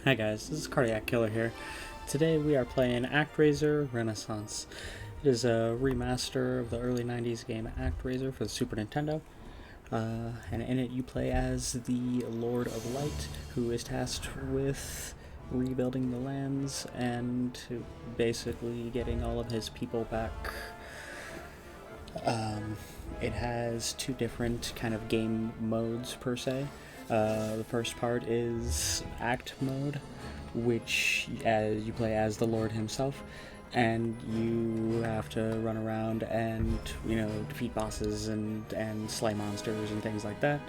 Hi guys, this is Cardiac Killer here. Today we are playing Actraiser Renaissance. It is a remaster of the early 90s game Actraiser for the Super Nintendo. And in it you play as the Lord of Light, who is tasked with rebuilding the lands and basically getting all of his people back. It has two different kind of game modes per se. The first part is Act mode, which you play as the Lord himself, and you have to run around and defeat bosses and slay monsters and things like that.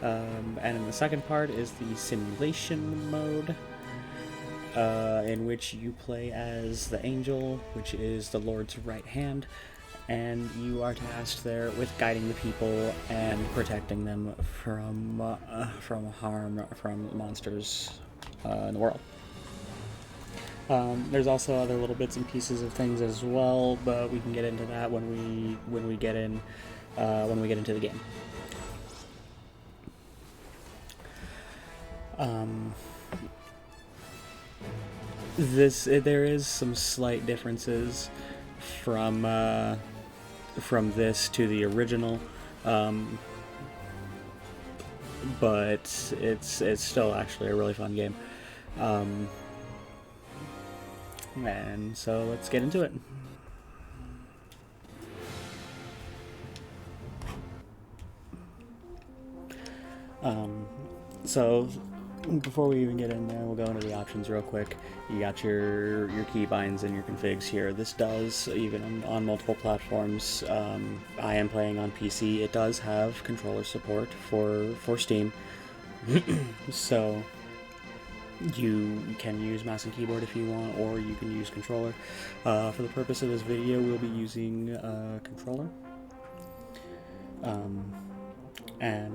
And in the second part is the Simulation mode, in which you play as the Angel, which is the Lord's right hand, and you are tasked there with guiding the people and protecting them from harm from monsters in the world. There's also other little bits and pieces of things as well, but we can get into that when we get into the game. There is some slight differences from this to the original, but it's still actually a really fun game, and so let's get into it. So before we even get in there, we'll go into the options real quick. You got your keybinds and your configs here. This does, even on multiple platforms, I am playing on PC, it does have controller support for Steam. So you can use mouse and keyboard if you want, or you can use controller. For the purpose of this video, we'll be using controller. And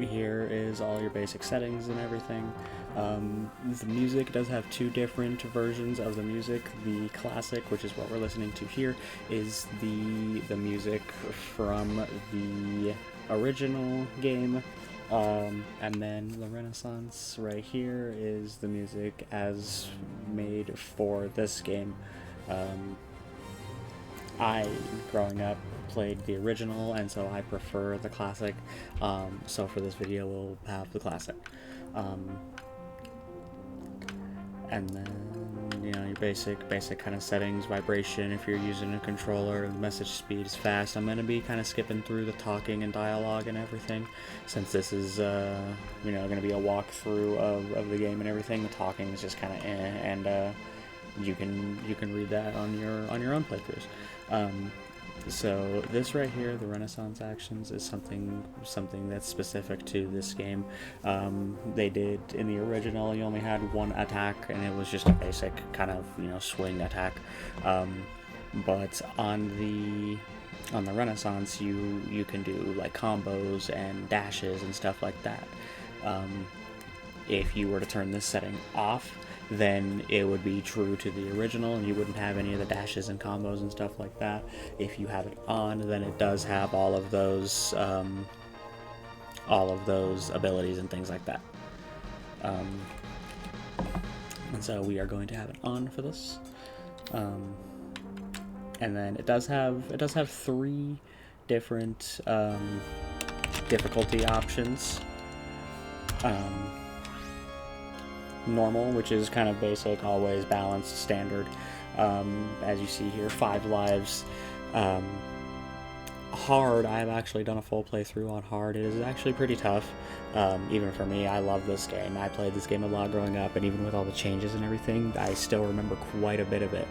here is all your basic settings and everything. The music does have two different versions of the music. The classic, which is what we're listening to here, is the music from the original game, and then the Renaissance right here is the music as made for this game. I, growing up, played the original, and so I prefer the classic, so for this video we'll have the classic. And then, your basic kind of settings, vibration if you're using a controller, the message speed is fast. I'm going to be kind of skipping through the talking and dialogue and everything, since this is, going to be a walkthrough of the game and everything. The talking is just kind of and you can read that on your own playthroughs. So this right here, the Renaissance actions, is something that's specific to this game. They did, in the original, you only had one attack, and it was just a basic kind of swing attack. But on the Renaissance, you can do like combos and dashes and stuff like that. If you were to turn this setting off, then it would be true to the original, and you wouldn't have any of the dashes and combos and stuff like that. If you have it on, then it does have all of those abilities and things like that. And so we are going to have it on for this. And then it does have three different difficulty options. Normal, which is kind of basic, always balanced, standard. As you see here, 5 lives. Hard, I have actually done a full playthrough on hard. It is actually pretty tough, even for me. I love this game. I played this game a lot growing up, and even with all the changes and everything, I still remember quite a bit of it.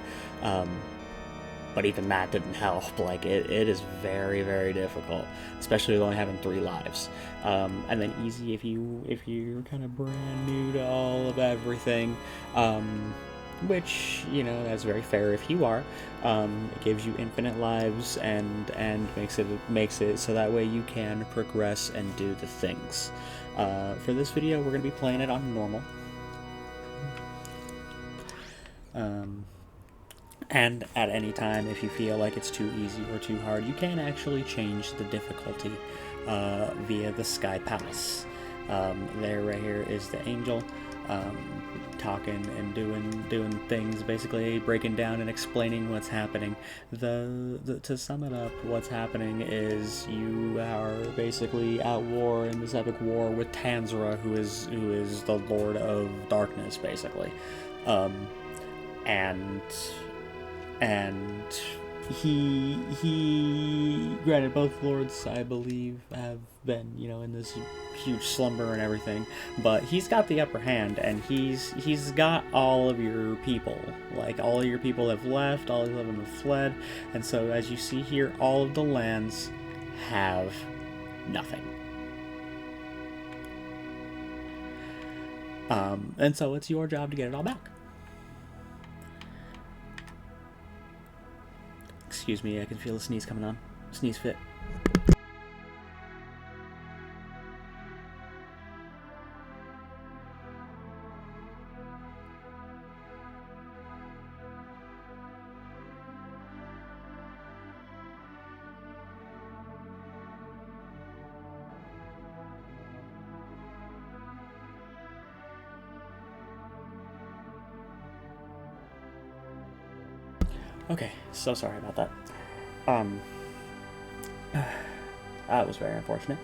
But even that didn't help. Like, it is very, very difficult, especially with only having 3 lives. And then easy if you're kind of brand new to all of everything, which, that's very fair if you are. It gives you infinite lives and makes it so that way you can progress and do the things. For this video, we're going to be playing it on normal. And at any time, if you feel like it's too easy or too hard, you can actually change the difficulty via the Sky Palace. There right here is the angel, talking and doing things, basically breaking down and explaining what's happening. To sum it up, what's happening is you are basically at war in this epic war with Tanzra, who is the Lord of Darkness, basically, and he granted, both lords, I believe, have been, in this huge slumber and everything, but he's got the upper hand, and he's got all of your people. Like, all of your people have left, all of them have fled, and so as you see here, all of the lands have nothing. And so it's your job to get it all back. Excuse me, I can feel a sneeze coming on. Sneeze fit. Okay, so sorry about that. That was very unfortunate.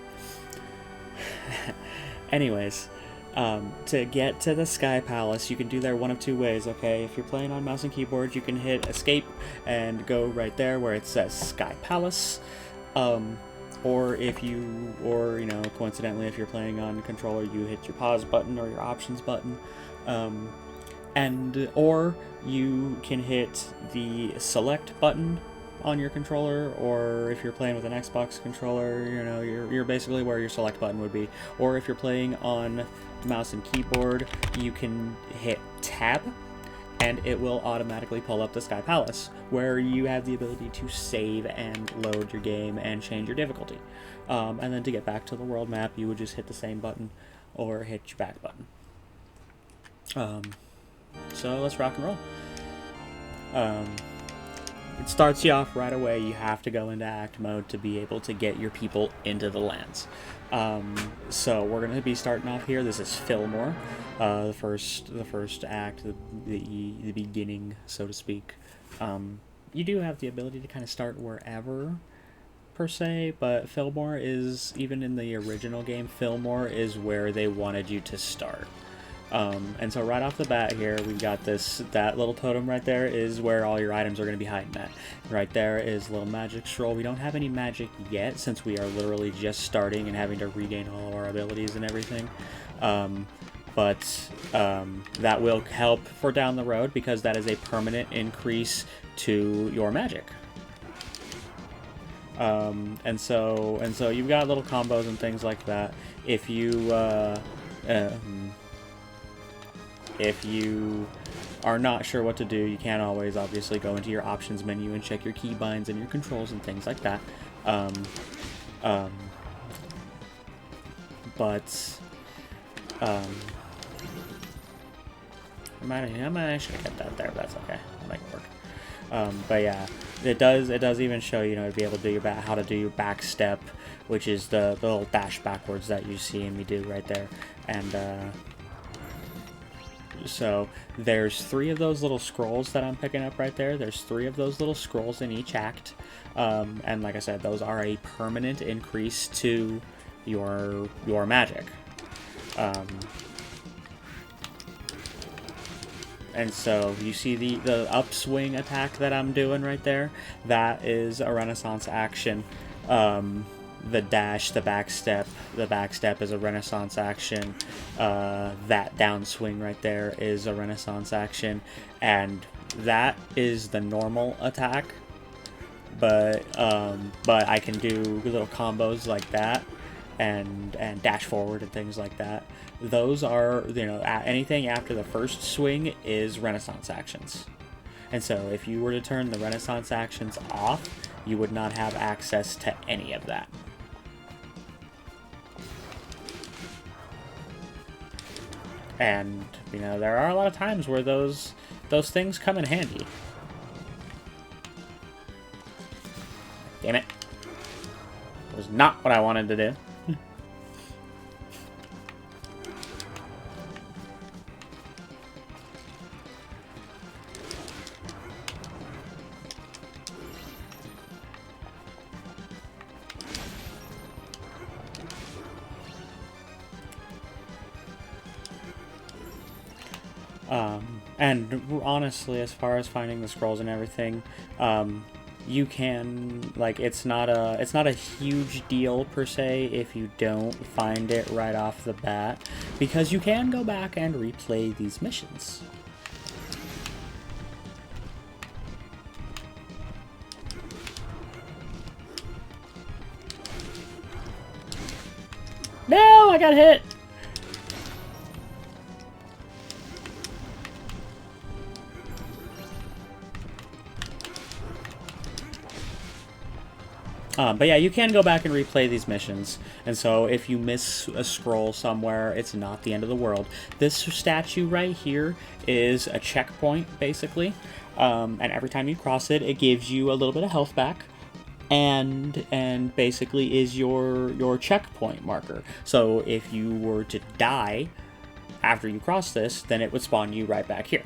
Anyways, to get to the Sky Palace, you can do there one of two ways, okay? If you're playing on mouse and keyboard, you can hit escape and go right there where it says Sky Palace. Or coincidentally, if you're playing on controller, you hit your pause button or your options button. Or you can hit the select button on your controller, or if you're playing with an Xbox controller, you're basically where your select button would be. Or if you're playing on mouse and keyboard, you can hit tab, and it will automatically pull up the Sky Palace, where you have the ability to save and load your game and change your difficulty. And then to get back to the world map, you would just hit the same button or hit your back button. So let's rock and roll. It starts you off right away. You have to go into act mode to be able to get your people into the lands. So we're going to be starting off here. This is Fillmore, the first act, the beginning, so to speak. You do have the ability to kind of start wherever, per se, but Fillmore is, even in the original game, Fillmore is where they wanted you to start. And so right off the bat here, we've got that little totem right there is where all your items are going to be hiding at. Right there is a little magic scroll. We don't have any magic yet, since we are literally just starting and having to regain all of our abilities and everything. But that will help for down the road, because that is a permanent increase to your magic. And so you've got little combos and things like that. If you are not sure what to do, you can always obviously go into your options menu and check your keybinds and your controls and things like that. I should have kept that there, but that's okay. I'll make it work. But yeah, it does even show, to be able to do how to do your back step, which is the little dash backwards that you see me do right there. And so there's 3 of those little scrolls that I'm picking up right there. There's 3 of those little scrolls in each act. And like I said, those are a permanent increase to your magic. And so you see the upswing attack that I'm doing right there. That is a Renaissance action. The dash, the backstep is a Renaissance action. That downswing right there is a Renaissance action, and that is the normal attack. But I can do little combos like that, and dash forward and things like that. Those are, anything after the first swing is Renaissance actions. And so if you were to turn the Renaissance actions off, you would not have access to any of that. And, there are a lot of times where those things come in handy. Damn it. That was not what I wanted to do. And honestly, as far as finding the scrolls and everything, you can, like, it's not a huge deal per se if you don't find it right off the bat, because you can go back and replay these missions. No, I got hit. But yeah, you can go back and replay these missions, and so if you miss a scroll somewhere, it's not the end of the world. This statue right here is a checkpoint, basically, and every time you cross it, it gives you a little bit of health back, and basically is your checkpoint marker. So if you were to die after you cross this, then it would spawn you right back here.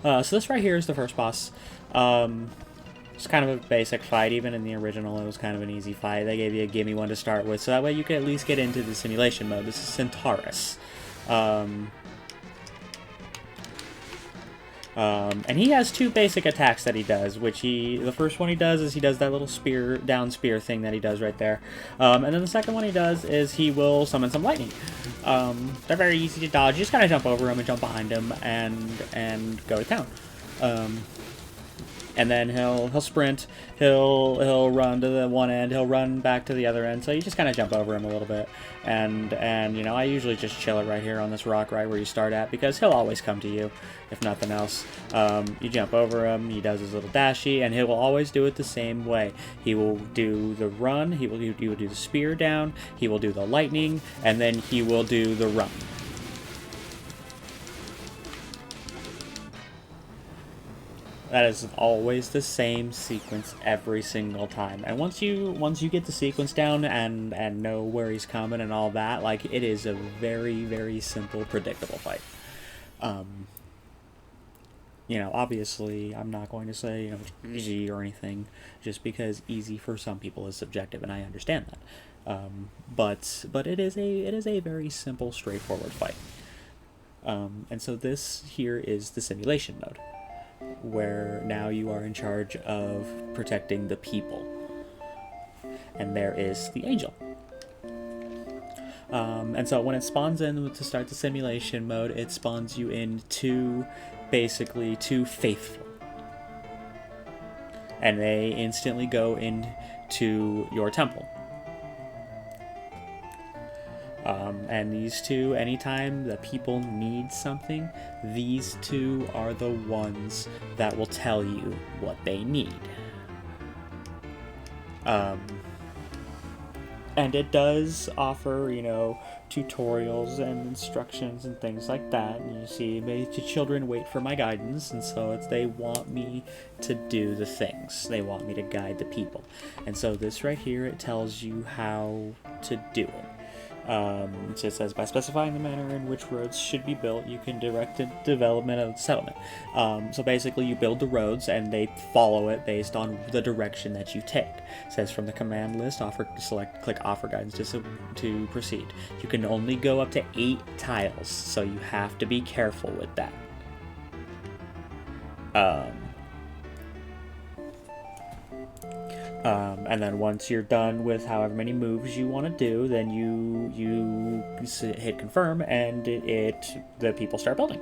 So this right here is the first boss. It's kind of a basic fight. Even in the original, it was kind of an easy fight. They gave you a gimme one to start with, so that way you could at least get into the simulation mode. This is Centaurus. And he has two basic attacks that he does, the first one he does is he does that little down spear thing that he does right there. And then the second one he does is he will summon some lightning. They're very easy to dodge. You just kind of jump over him and jump behind him and go to town. And then he'll sprint, he'll run to the one end, he'll run back to the other end, so you just kind of jump over him a little bit, and you know, I usually just chill it right here on this rock right where you start at, because he'll always come to you, if nothing else. You jump over him, he does his little dashy, and he will always do it the same way. He will do the run, he will do the spear down, he will do the lightning, and then he will do the run. That is always the same sequence every single time. And once you get the sequence down and know where he's coming and all that, like, it is a very, very simple, predictable fight. You know, obviously, I'm not going to say, you know, it's easy or anything, just because easy for some people is subjective, and I understand that. But it is a very simple, straightforward fight. And so this here is the simulation mode, where now you are in charge of protecting the people. And there is the angel. And so when it spawns in to start the simulation mode, it spawns you in basically two faithful. And they instantly go into your temple. And these two, anytime the people need something, these two are the ones that will tell you what they need. And it does offer, you know, tutorials and instructions and things like that. And you see, the children wait for my guidance, and so they want me to do the things. They want me to guide the people. And so this right here, it tells you how to do it. So it says, by specifying the manner in which roads should be built, you can direct the development of the settlement. So basically, you build the roads, and they follow it based on the direction that you take. It says, from the command list, click offer guidance to proceed. You can only go up to 8 tiles, so you have to be careful with that. And then once you're done with however many moves you want to do, then you hit confirm, and the people start building.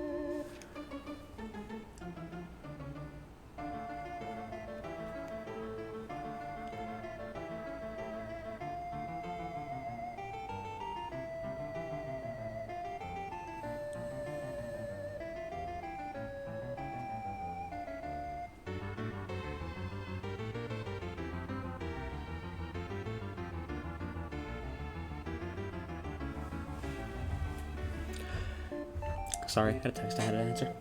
Sorry, I had a text I had to answer.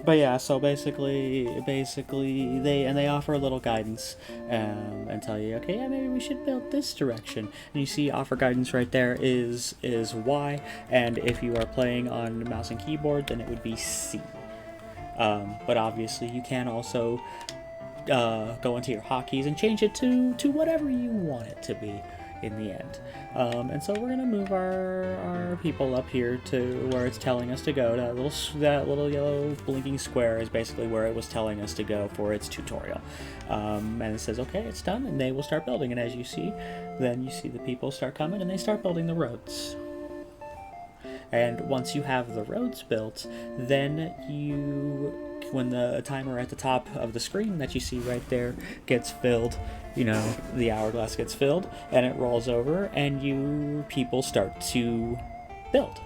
But yeah, so basically they offer a little guidance and tell you, okay, yeah, maybe we should build this direction. And you see offer guidance right there is Y, and if you are playing on mouse and keyboard, then it would be C. But obviously you can also go into your hotkeys and change it to whatever you want it to be. in the end. And so we're gonna move our people up here to where it's telling us to go. That little yellow blinking square is basically where it was telling us to go for its tutorial. And it says, okay, it's done, and they will start building. And as you see, then you see the people start coming, and they start building the roads. And once you have the roads built, then when the timer at the top of the screen that you see right there gets filled, the hourglass gets filled, and it rolls over, and you people start to build.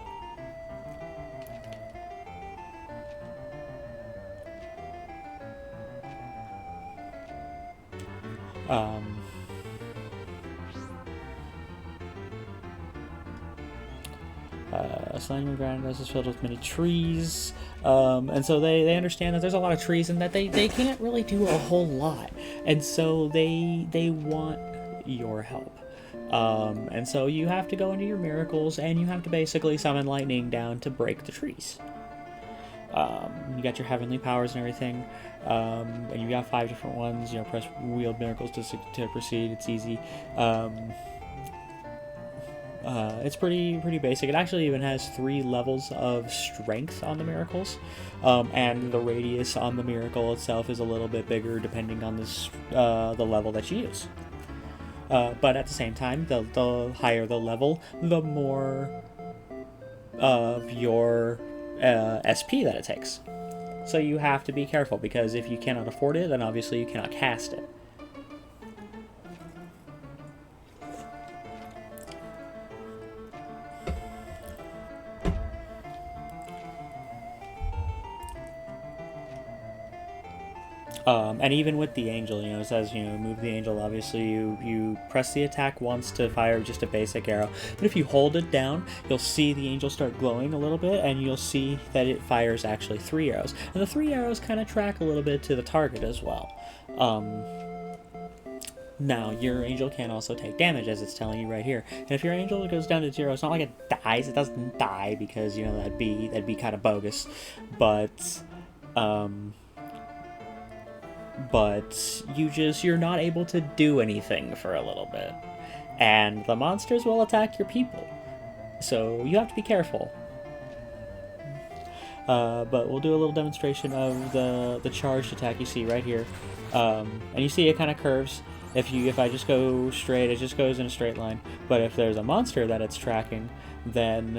Slime ground is filled with many trees, and so they understand that there's a lot of trees and that they can't really do a whole lot, and so they want your help. And so you have to go into your miracles, and you have to basically summon lightning down to break the trees. You got your heavenly powers and everything, and you got 5 different ones. Press wield miracles to proceed. It's easy. It's pretty basic. It actually even has 3 levels of strength on the miracles, and the radius on the miracle itself is a little bit bigger depending on the level that you use. But at the same time, the higher the level, the more of your SP that it takes. So you have to be careful, because if you cannot afford it, then obviously you cannot cast it. And even with the angel, it says, move the angel. Obviously, you press the attack once to fire just a basic arrow. But if you hold it down, you'll see the angel start glowing a little bit, and you'll see that it fires actually 3 arrows. And the 3 arrows kind of track a little bit to the target as well. Now, your angel can also take damage, as it's telling you right here. And if your angel goes down to 0, it's not like it dies. It doesn't die, because, that'd be kind of bogus. But you're not able to do anything for a little bit, and the monsters will attack your people, so you have to be careful. But we'll do a little demonstration of the charged attack you see right here, and you see it kind of curves. If I just go straight, it just goes in a straight line, but if there's a monster that it's tracking, then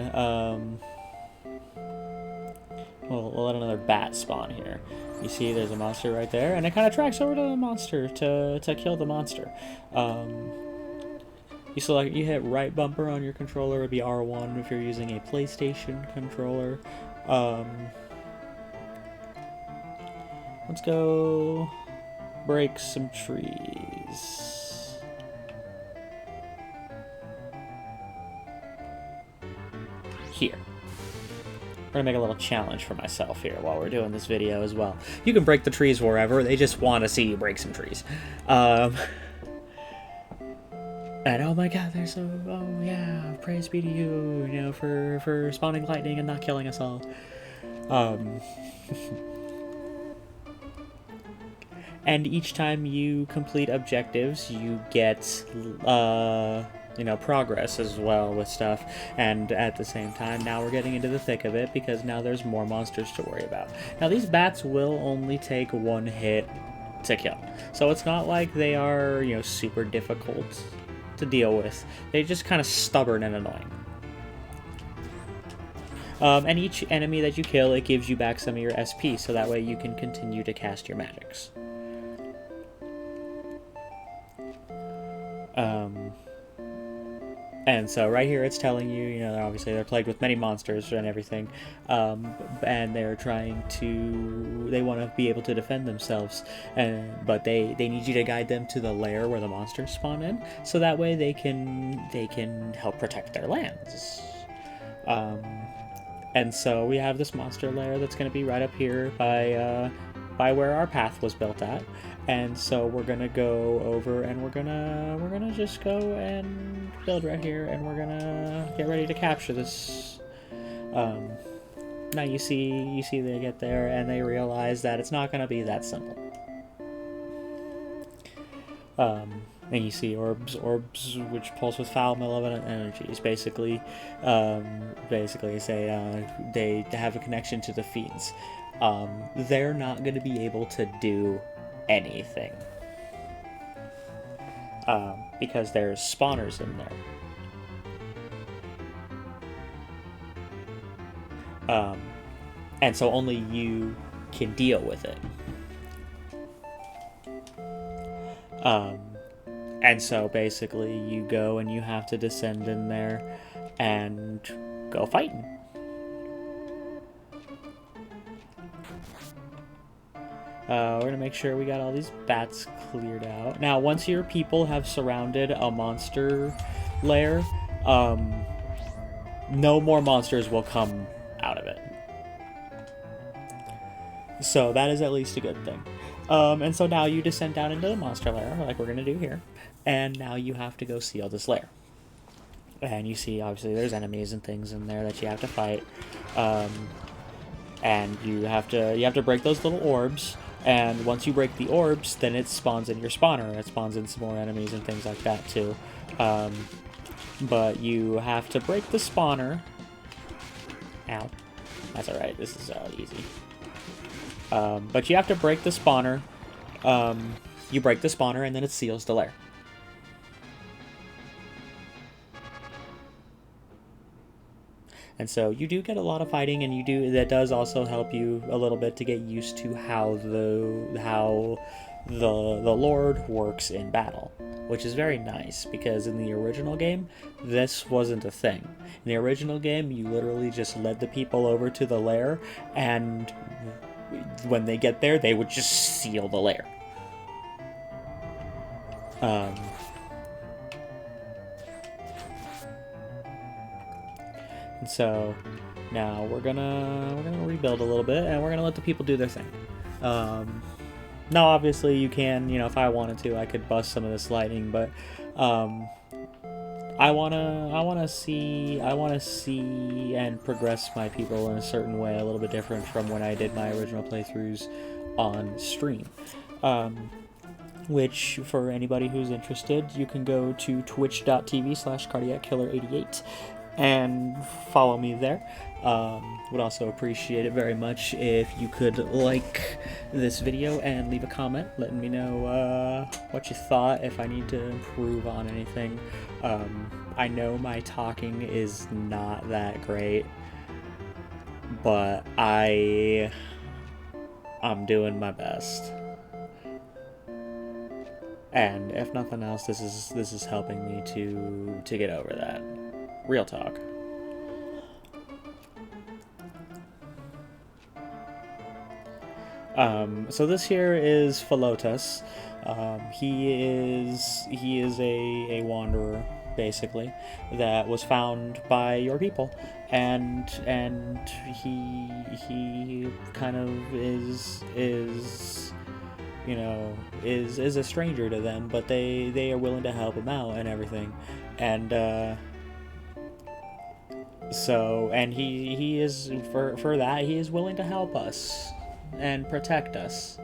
we'll let another bat spawn here. You see there's a monster right there, and it kind of tracks over to the monster to kill the monster. You hit right bumper on your controller. It would be R1 if you're using a PlayStation controller. Let's go break some trees. Here. We're gonna make a little challenge for myself here while we're doing this video as well. You can break the trees wherever, they just want to see you break some trees. And oh my god, they're so, oh yeah, praise be to you, for spawning lightning and not killing us all. And each time you complete objectives, you get, progress as well with stuff. And at the same time, now we're getting into the thick of it, because now there's more monsters to worry about. Now, these bats will only take 1 hit to kill. So it's not like they are, super difficult to deal with. They're just kind of stubborn and annoying. And each enemy that you kill, it gives you back some of your SP, so that way you can continue to cast your magics. And so right here it's telling you, obviously they're plagued with many monsters and everything, and they're they want to be able to defend themselves, but they need you to guide them to the lair where the monsters spawn in, so that way they can help protect their lands. And so we have this monster lair that's going to be right up here by where our path was built at. And so we're gonna go over, and we're gonna just go and build right here, and we're gonna get ready to capture this. Now you see they get there, and they realize that it's not gonna be that simple. And you see orbs, which pulse with foul, malevolent energies. Basically, say they have a connection to the fiends. They're not going to be able to do anything because there's spawners in there, and so only you can deal with it. And so basically you go and you have to descend in there and go fighting. We're going to make sure we got all these bats cleared out. Now, once your people have surrounded a monster lair, no more monsters will come out of it. So that is at least a good thing. And so now you descend down into the monster lair, like we're going to do here. And now you have to go seal this lair. And you see, obviously, there's enemies and things in there that you have to fight. And you have to break those little orbs. And once you break the orbs, then it spawns in your spawner. It spawns in some more enemies and things like that, too. But you have to break the spawner. Ow. That's alright. This is easy. But you have to break the spawner. You break the spawner, and then it seals the lair. And so you do get a lot of fighting, and that does also help you a little bit to get used to how the Lord works in battle, which is very nice, because in the original game, this wasn't a thing. In the original game, you literally just led the people over to the lair, and when they get there, they would just seal the lair. And so now we're gonna rebuild a little bit, and we're gonna let the people do their thing. Now, obviously, you can, if I wanted to, I could bust some of this lighting, but I wanna see and progress my people in a certain way, a little bit different from when I did my original playthroughs on stream. Which, for anybody who's interested, you can go to twitch.tv/cardiackiller88 and follow me there. Would also appreciate it very much if you could like this video and leave a comment letting me know what you thought, if I need to improve on anything. I know my talking is not that great, but I'm doing my best. And if nothing else, this is helping me to get over that. Real talk. So this here is Philotas. He is a wanderer, basically, that was found by your people, and he kind of is a stranger to them, but they are willing to help him out and everything, and he is for that he is willing to help us and protect us.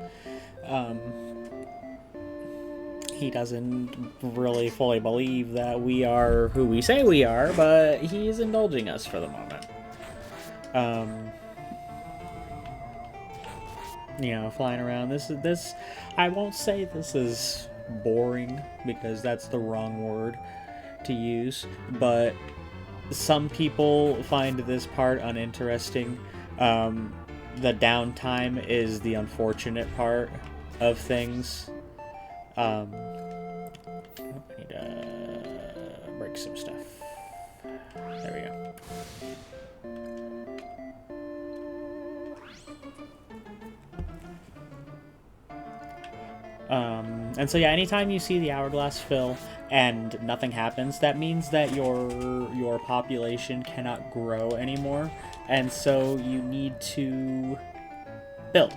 He doesn't really fully believe that we are who we say we are, but he is indulging us for the moment. Flying around. This I won't say this is boring, because that's the wrong word to use, but some people find this part uninteresting. The downtime is the unfortunate part of things. I need to break some stuff. There we go. And so yeah, anytime you see the hourglass fill and nothing happens, that means that your population cannot grow anymore, and so you need to build.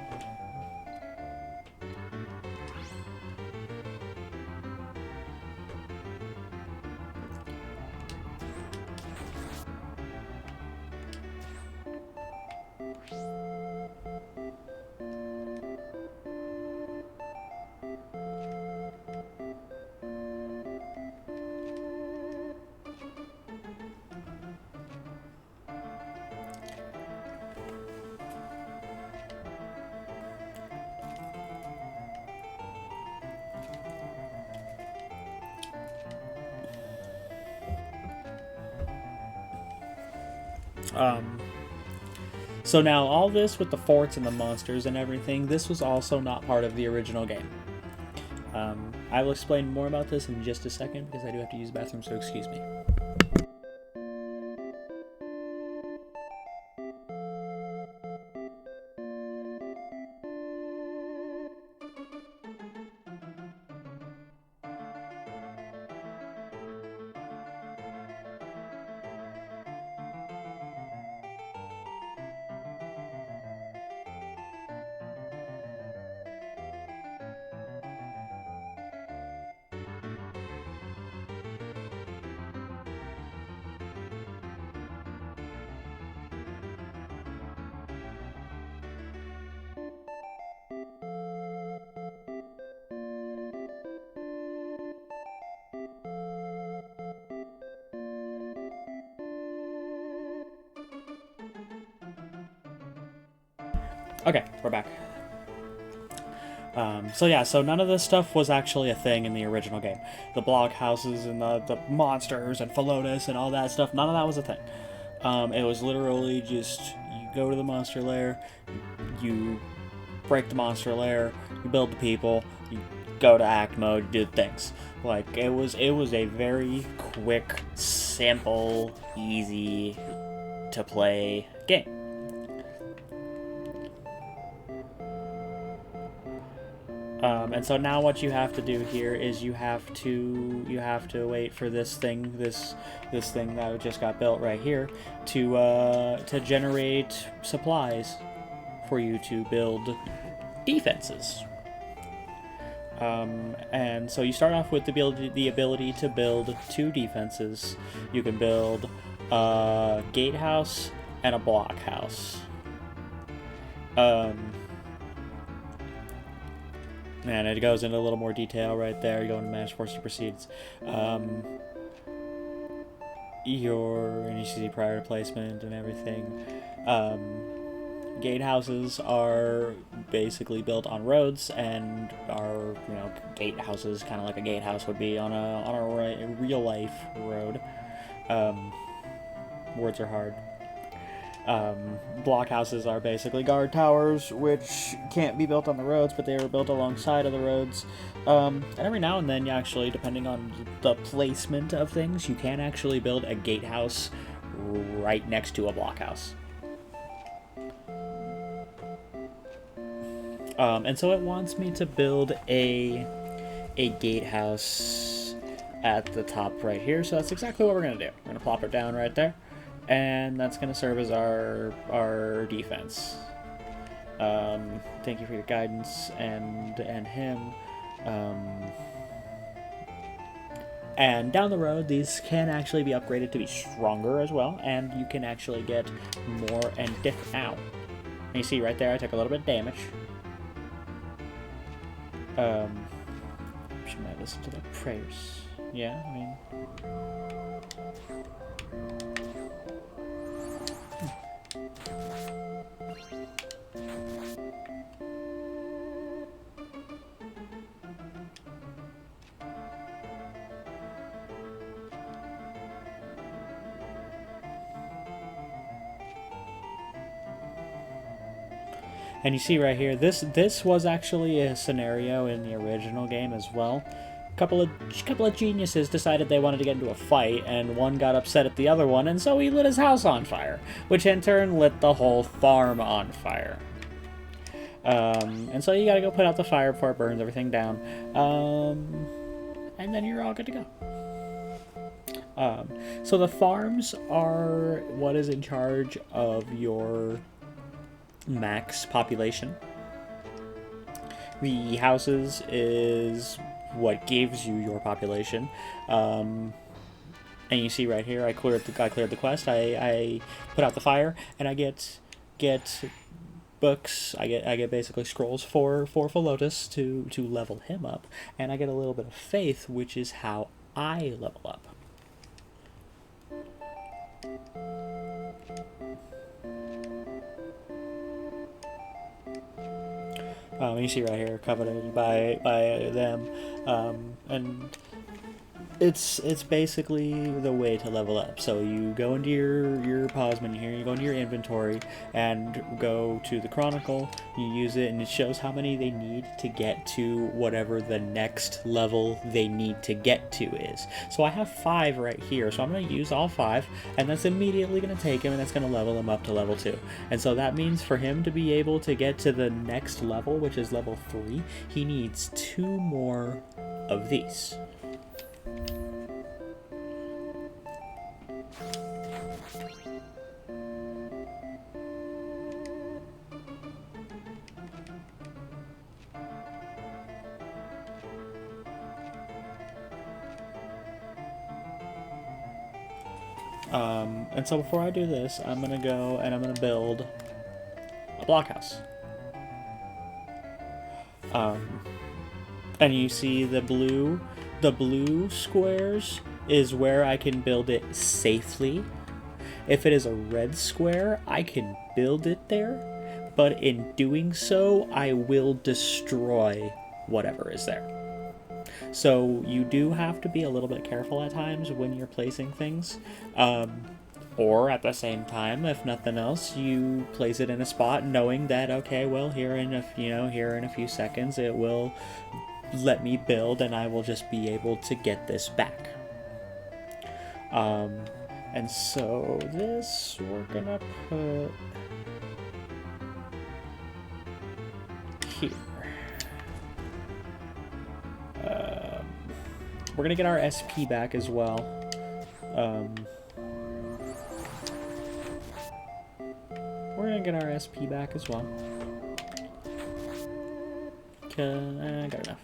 So now all this with the forts and the monsters and everything, this was also not part of the original game. I will explain more about this in just a second because I do have to use the bathroom, so excuse me. Okay, we're back. So none of this stuff was actually a thing in the original game. The block houses and the monsters and Philotis and all that stuff, none of that was a thing. It was literally just, you go to the monster lair, you break the monster lair, you build the people, you go to act mode, you do things. Like, it was a very quick, simple, easy to play game. And so now what you have to do here is you have to wait for this thing that just got built right here to generate supplies for you to build defenses. And so you start off with the ability to build 2 defenses. You can build a gatehouse and a blockhouse. And it goes into a little more detail right there. You go into Manage Forces Proceeds. And you see prior to placement and everything. Gatehouses are basically built on roads and are, gatehouses, kind of like a gatehouse would be on a real life road. Words are hard. Blockhouses are basically guard towers, which can't be built on the roads, but they were built alongside of the roads. And every now and then, you actually, depending on the placement of things, you can actually build a gatehouse right next to a blockhouse. And so it wants me to build a gatehouse at the top right here, so that's exactly what we're going to do. We're going to plop it down right there. And that's going to serve as our defense. Thank you for your guidance and him. And down the road, these can actually be upgraded to be stronger as well, and you can actually get more and different. Ow. And you see right there, I took a little bit of damage. Should I listen to the prayers? Yeah, I mean. And you see right here, this was actually a scenario in the original game as well. Couple of geniuses decided they wanted to get into a fight, and one got upset at the other one, and so he lit his house on fire, which in turn lit the whole farm on fire. And so you gotta go put out the fire before it burns everything down. And then you're all good to go. So the farms are what is in charge of your max population. The houses is what gives you your population. And you see right here, I cleared the quest. I put out the fire, and I get books. I get basically scrolls for Philotis to level him up, and I get a little bit of faith, which is how I level up. You see right here, coveted by them, and it's basically the way to level up. So you go into your pause menu here, you go into your inventory and go to the Chronicle, you use it, and it shows how many they need to get to whatever the next level they need to get to is. So I have 5 right here, so I'm going to use all 5, and that's immediately going to take him, and that's going to level him up to level 2. And so that means for him to be able to get to the next level, which is level 3, he needs 2 more of these. And so before I do this, I'm going to go and I'm going to build a blockhouse. And you see the blue squares is where I can build it safely. If it is a red square, I can build it there, but in doing so, I will destroy whatever is there. So you do have to be a little bit careful at times when you're placing things. Or at the same time, if nothing else, you place it in a spot knowing that, okay, well, here in a few seconds it will let me build and I will just be able to get this back. And so this we're gonna put here. We're gonna get our SP back as well. We're gonna get our SP back as well. I got enough.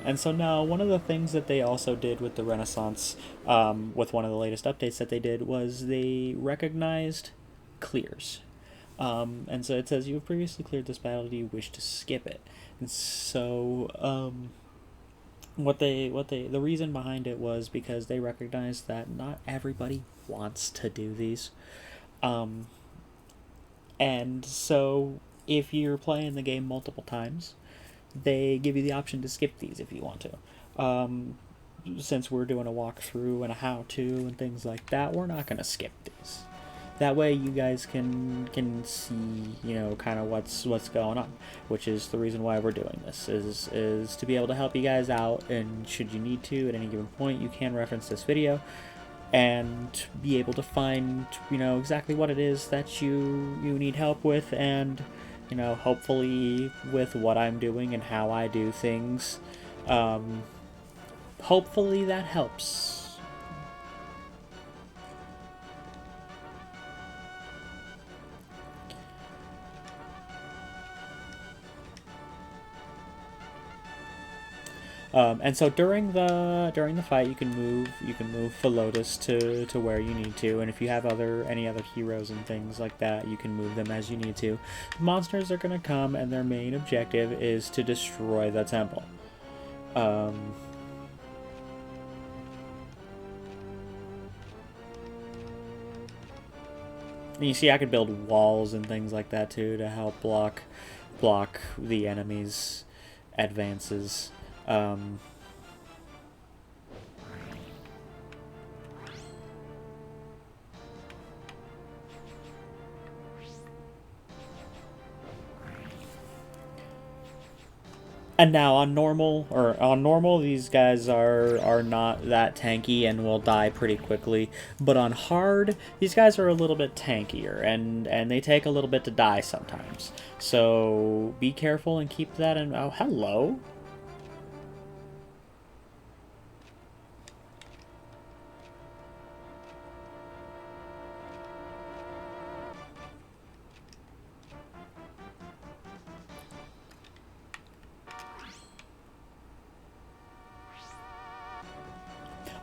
And so now one of the things that they also did with the Renaissance, with one of the latest updates that they did, was they recognized clears. And so it says you have previously cleared this battle. Do you wish to skip it? And so the reason behind it was because they recognized that not everybody wants to do these. And so if you're playing the game multiple times, they give you the option to skip these if you want to. Since we're doing a walkthrough and a how-to and things like that, we're not going to skip these. That way you guys can see, kind of what's going on, which is the reason why we're doing this, is to be able to help you guys out, and should you need to at any given point, you can reference this video and be able to find, exactly what it is that you need help with, and, hopefully with what I'm doing and how I do things, hopefully that helps. And so during the fight, you can move Philotus to where you need to, and if you have any other heroes and things like that, you can move them as you need to. The monsters are gonna come, and their main objective is to destroy the temple. And you see, I could build walls and things like that too to help block the enemy's advances. And now on normal, these guys are not that tanky and will die pretty quickly. But on hard, these guys are a little bit tankier, and they take a little bit to die sometimes. So be careful and keep that in. Oh, hello.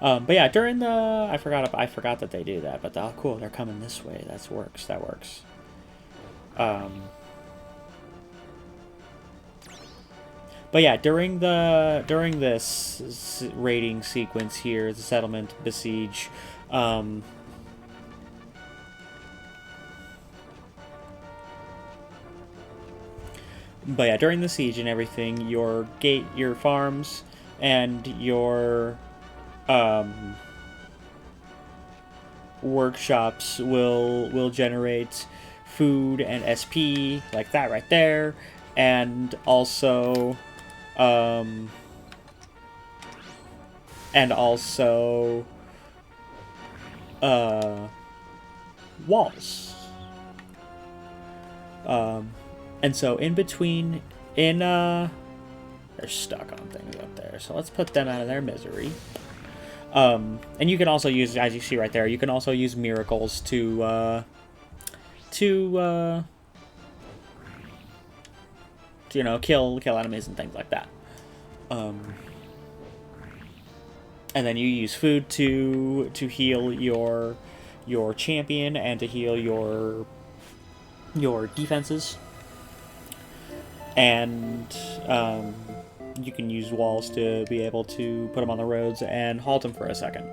But yeah, during the I forgot that they do that, but oh cool, they're coming this way. That works. But yeah, during this raiding sequence here, the settlement besiege, But yeah, during the siege and everything, your farms, and your workshops will generate food and SP, like that right there, and also um, and also walls. And so in between, they're stuck on things up there. So let's put them out of their misery. And you can also use, as you see right there, you can also use miracles to you know, kill enemies and things like that. And then you use food to heal your champion and to heal your defenses. And you can use walls to be able to put them on the roads and halt them for a second.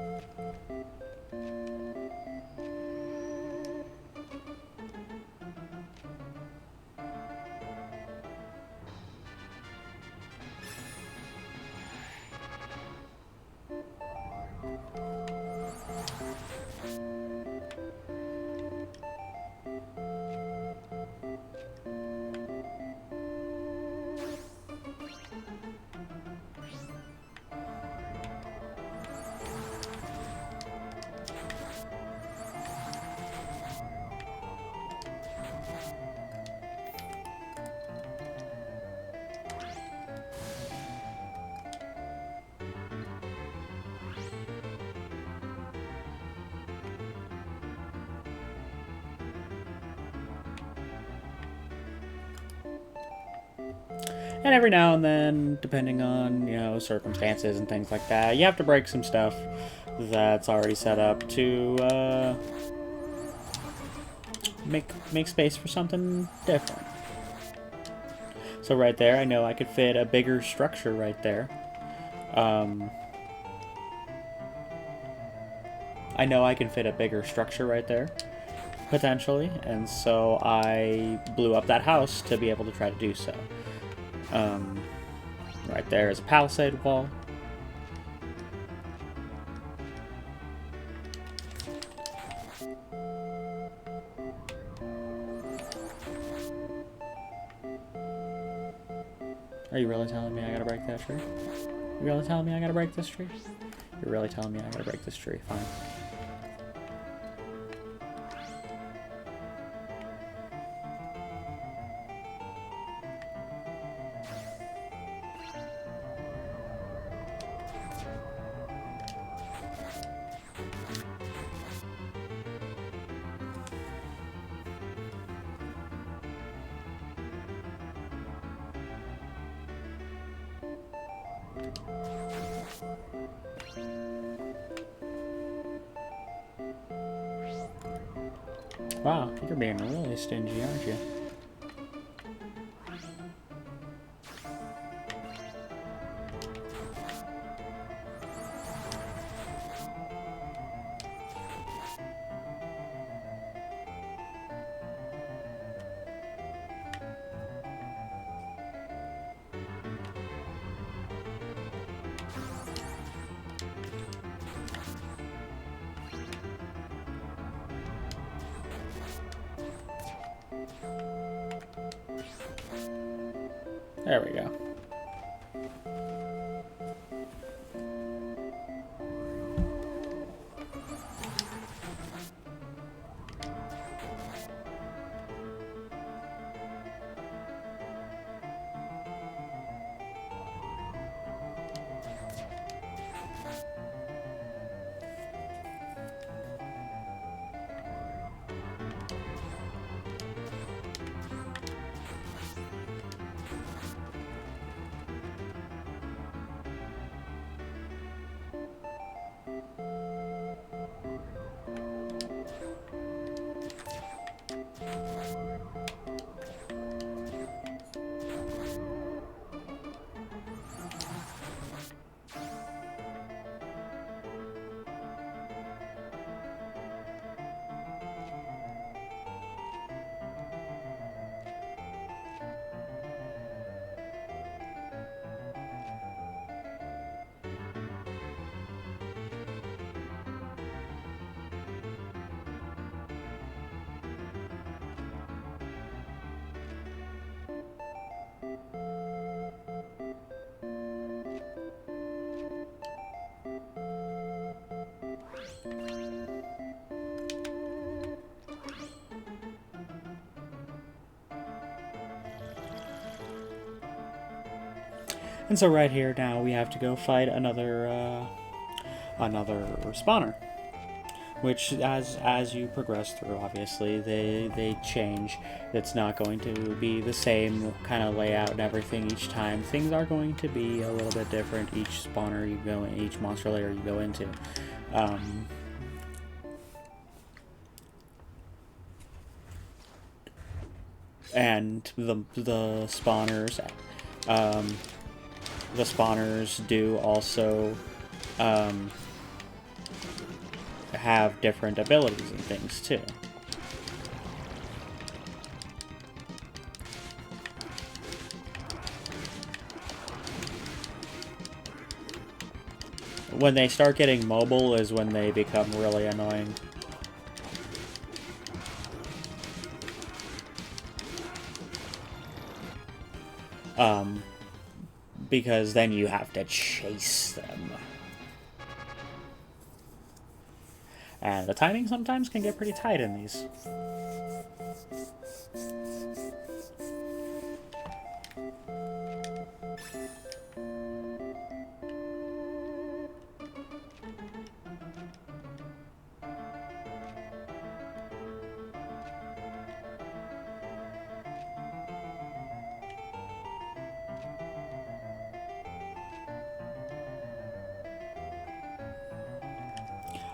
And every now and then, depending on, you know, circumstances and things like that, you have to break some stuff that's already set up to make space for something different. So right there, I know I could fit a bigger structure right there. I know I can fit a bigger structure right there, potentially, and so I blew up that house to be able to try to do so. Right there is a palisade wall. Are you really telling me I gotta break that tree? You really telling me I gotta break this tree? You're really telling me I gotta break this tree? Fine. Wow, you're being really stingy, aren't you? There we go. And so right here now we have to go fight another spawner, which as you progress through, obviously they change. It's not going to be the same kind of layout and everything each time. Things are going to be a little bit different each spawner you go in, each monster layer you go into. And the spawners do also have different abilities and things too. When they start getting mobile is when they become really annoying. Because then you have to chase them. And the timing sometimes can get pretty tight in these.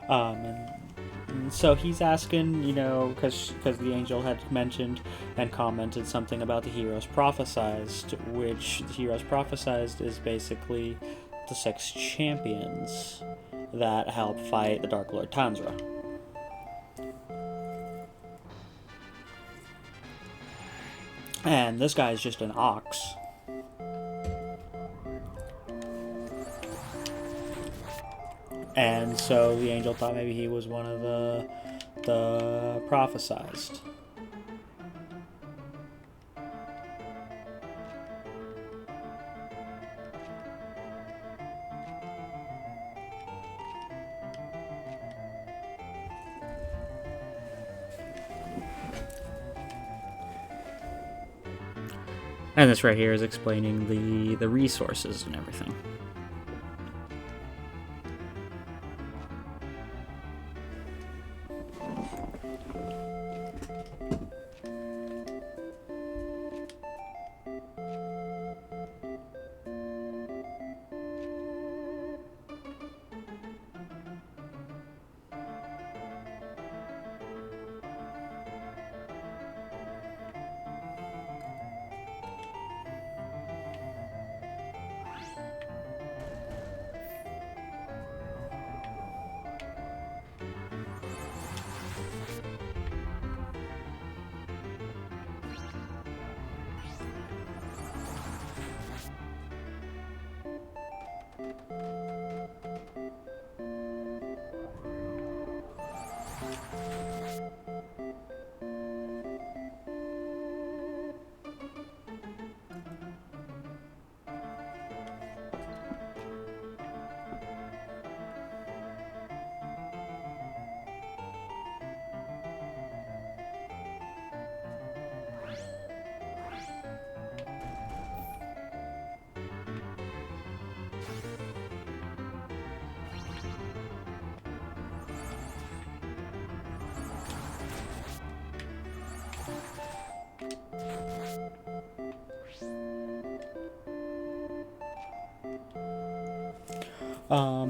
And so he's asking, you know, because the angel had mentioned and commented something about the heroes prophesized, which the heroes prophesized is basically the 6 champions that help fight the Dark Lord Tanzra. And this guy is just an ox. And so the angel thought maybe he was one of the prophesized. And this right here is explaining the resources and everything.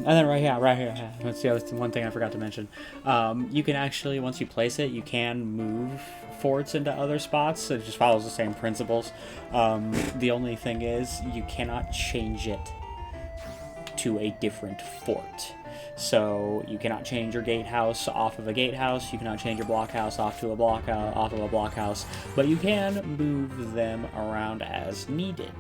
And then right here, that's the other one thing I forgot to mention. You can actually, once you place it, you can move forts into other spots. It just follows the same principles. The only thing is, you cannot change it to a different fort. So you cannot change your gatehouse off of a gatehouse. You cannot change your blockhouse off of a blockhouse. But you can move them around as needed.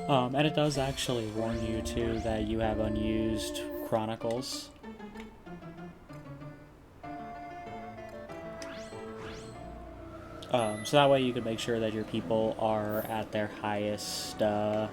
And it does actually warn you too that you have unused chronicles. So that way you can make sure that your people are at their highest level.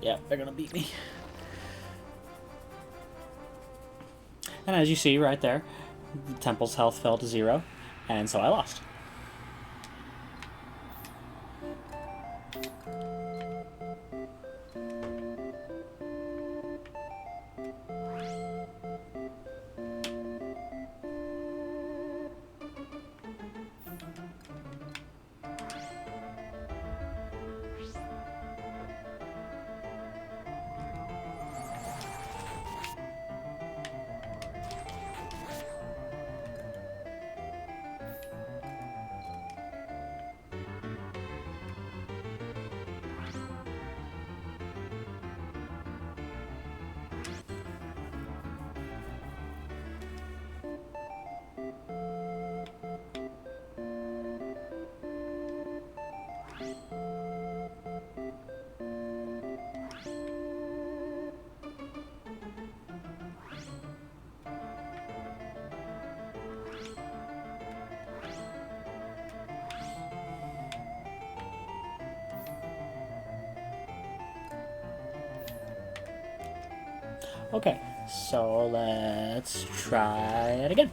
Yeah, they're gonna beat me. And as you see right there, the temple's health fell to 0, and so I lost. Okay, So let's try it again.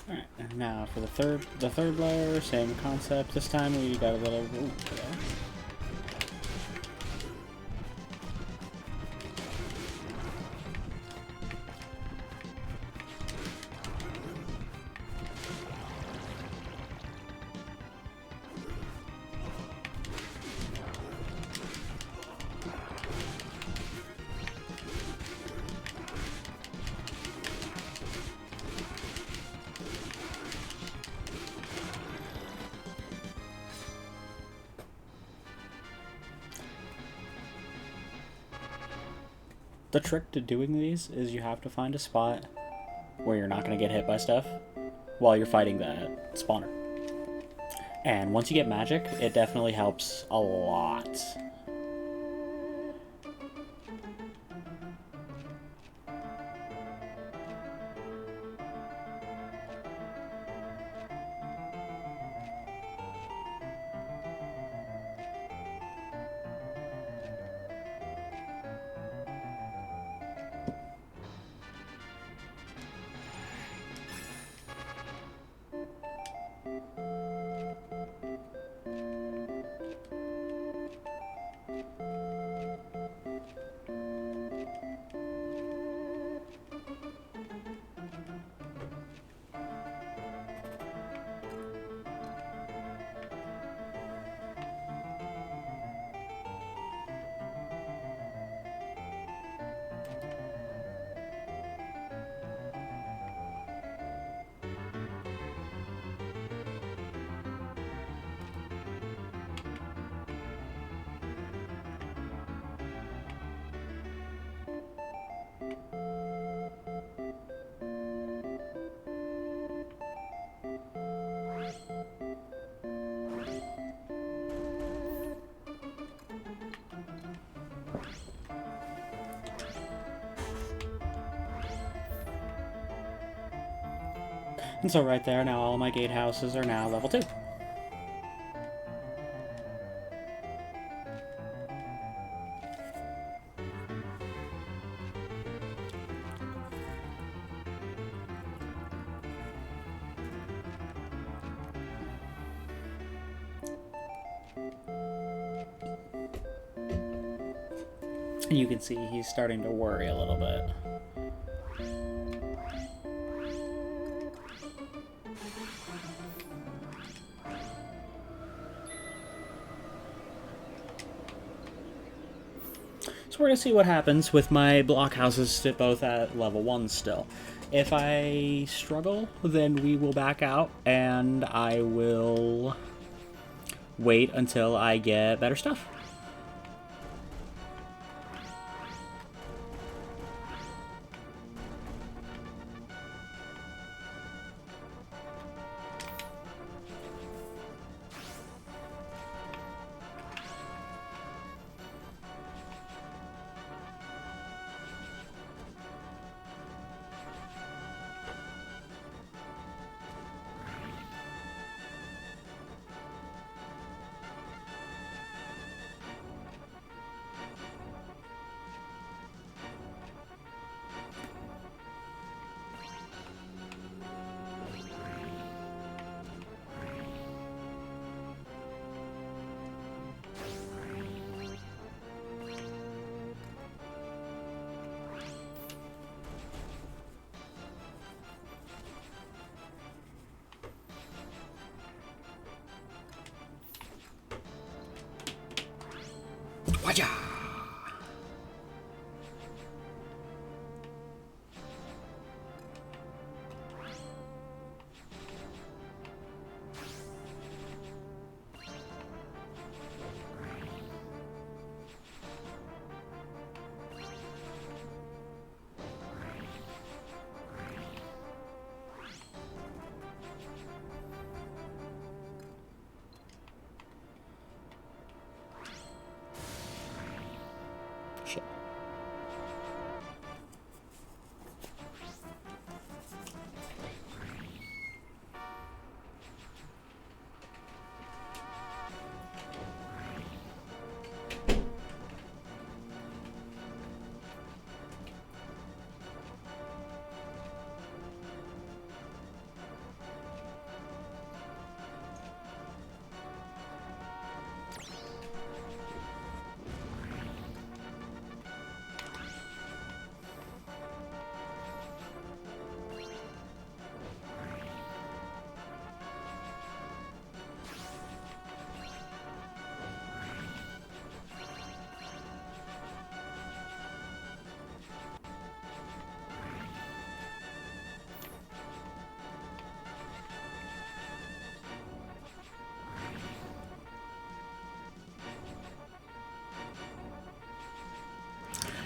Alright, and now for the third layer, same concept. This time we got a little... Ooh, okay. The trick to doing these is you have to find a spot where you're not going to get hit by stuff while you're fighting that spawner. And once you get magic, it definitely helps a lot. And so right there, now all my gatehouses are now level 2. And you can see he's starting to worry a little bit. So we're going to see what happens with my blockhouses both at level 1 still. If I struggle, then we will back out, and I will wait until I get better stuff.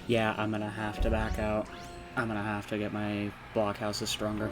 Yeah, I'm gonna have to back out. I'm gonna have to get my blockhouses stronger.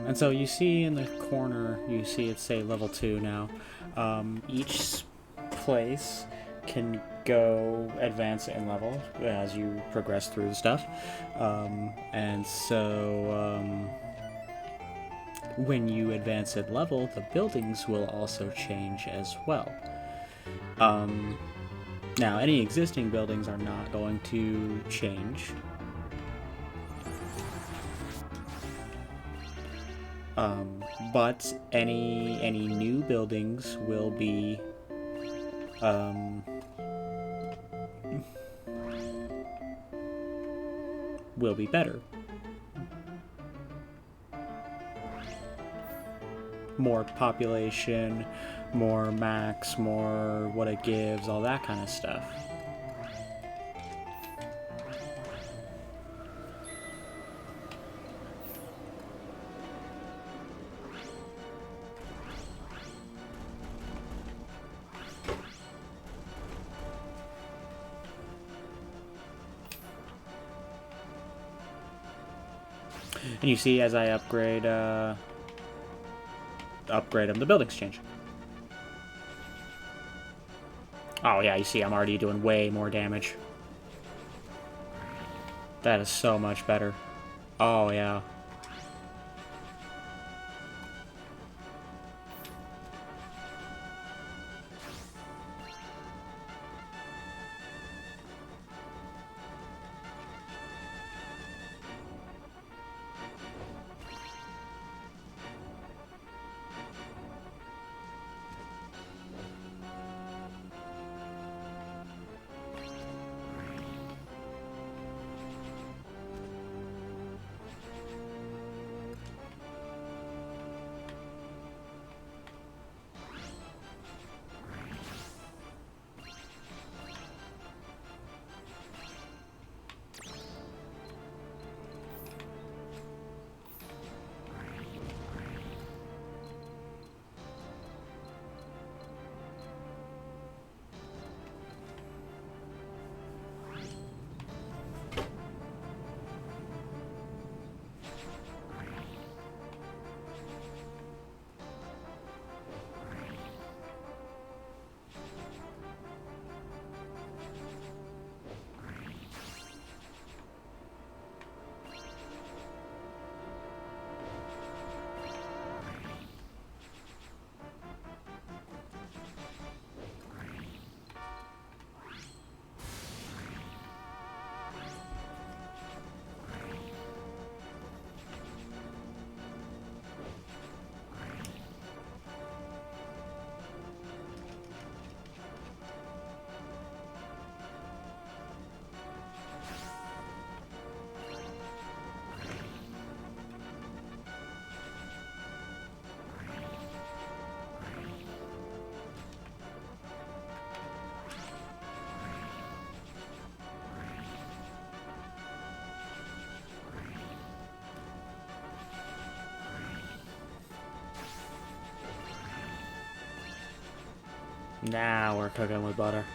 And so you see in the corner, you see it say level 2 now. Each place can go advance in level as you progress through the stuff. And so when you advance in level, the buildings will also change as well. Now, any existing buildings are not going to change. But any new buildings will be better. More population, more max, more what it gives, all that kind of stuff. And you see, as I upgrade them, the buildings change. Oh yeah, you see, I'm already doing way more damage. That is so much better. Oh yeah. Now we're cooking with butter.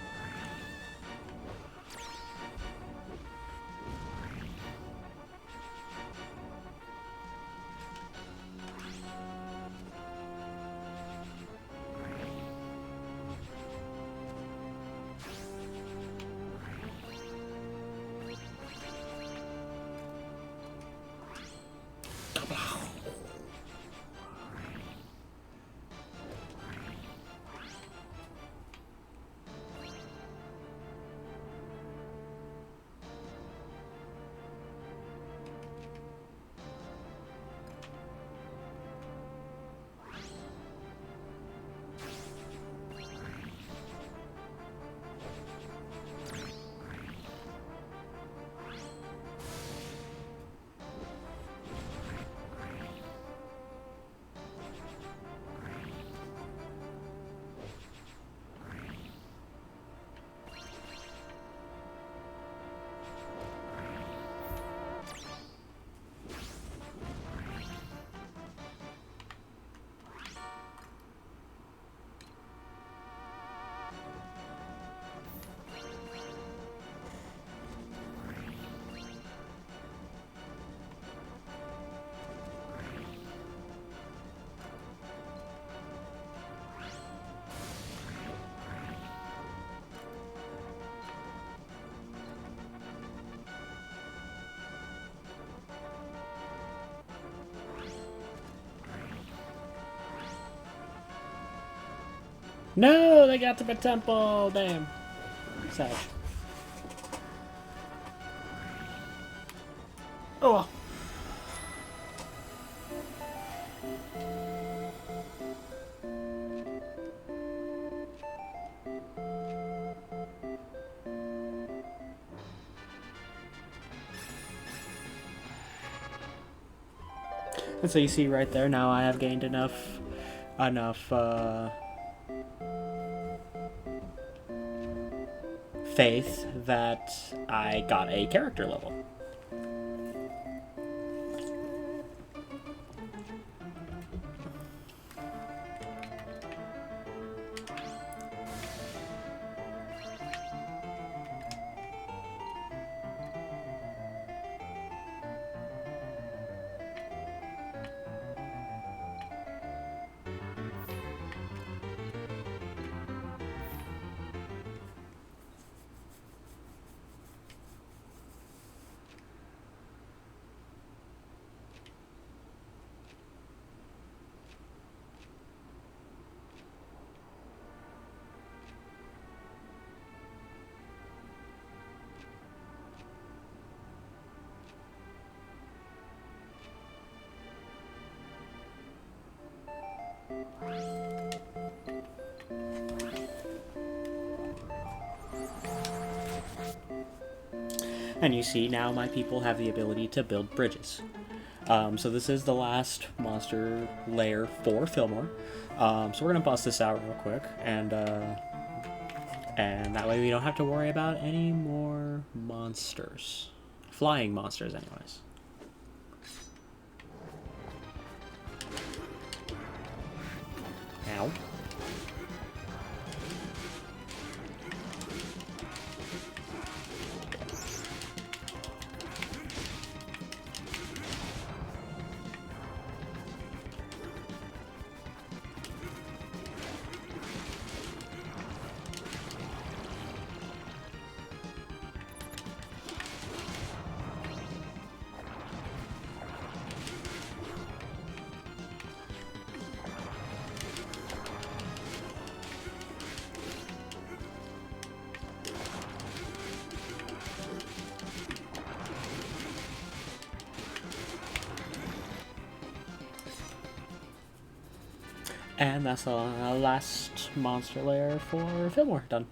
No, they got to my temple. Damn. Sad. Oh well. And so you see right there, now I have gained enough faith that I got a character level. And you see now my people have the ability to build bridges. So this is the last monster lair for Fillmore. So we're gonna bust this out real quick, and that way we don't have to worry about any more monsters, flying monsters, anyways. Ow. And that's the last monster lair for Fillmore done.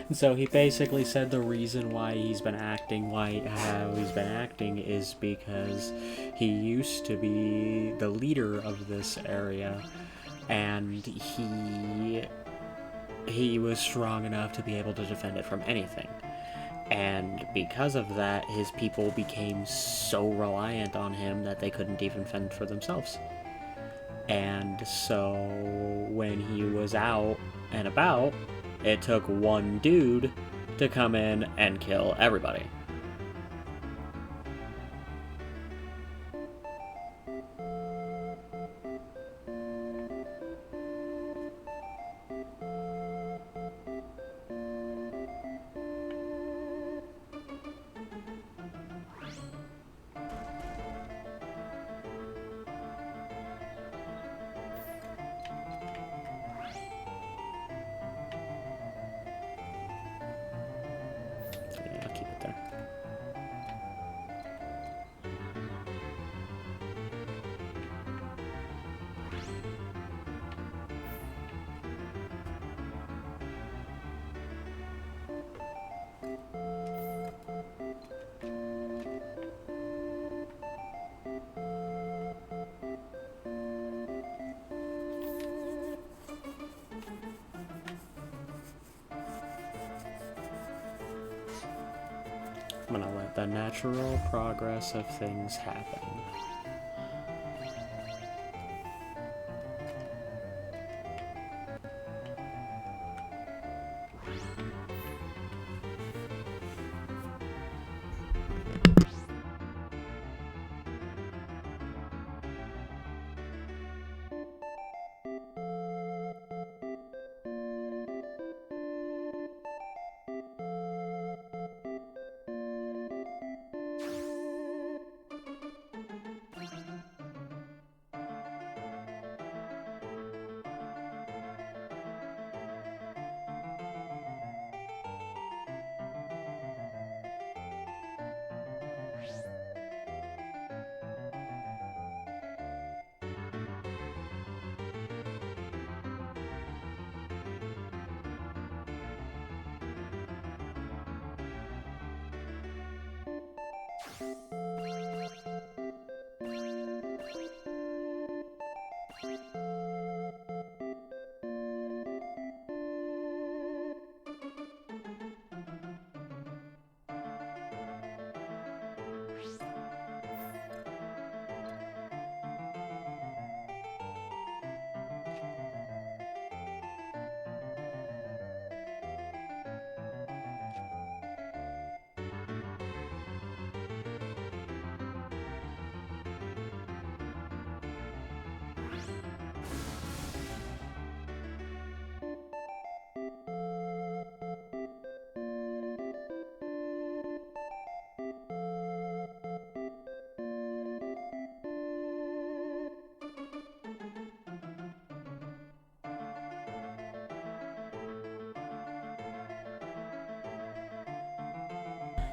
And so he basically said the reason why he's been acting, how he's been acting, is because he used to be the leader of this area, and he was strong enough to be able to defend it from anything. And because of that, his people became so reliant on him that they couldn't even fend for themselves. And so when he was out and about, it took one dude to come in and kill everybody. Yeah, I'll keep it there. I'm gonna let the natural progress of things happen.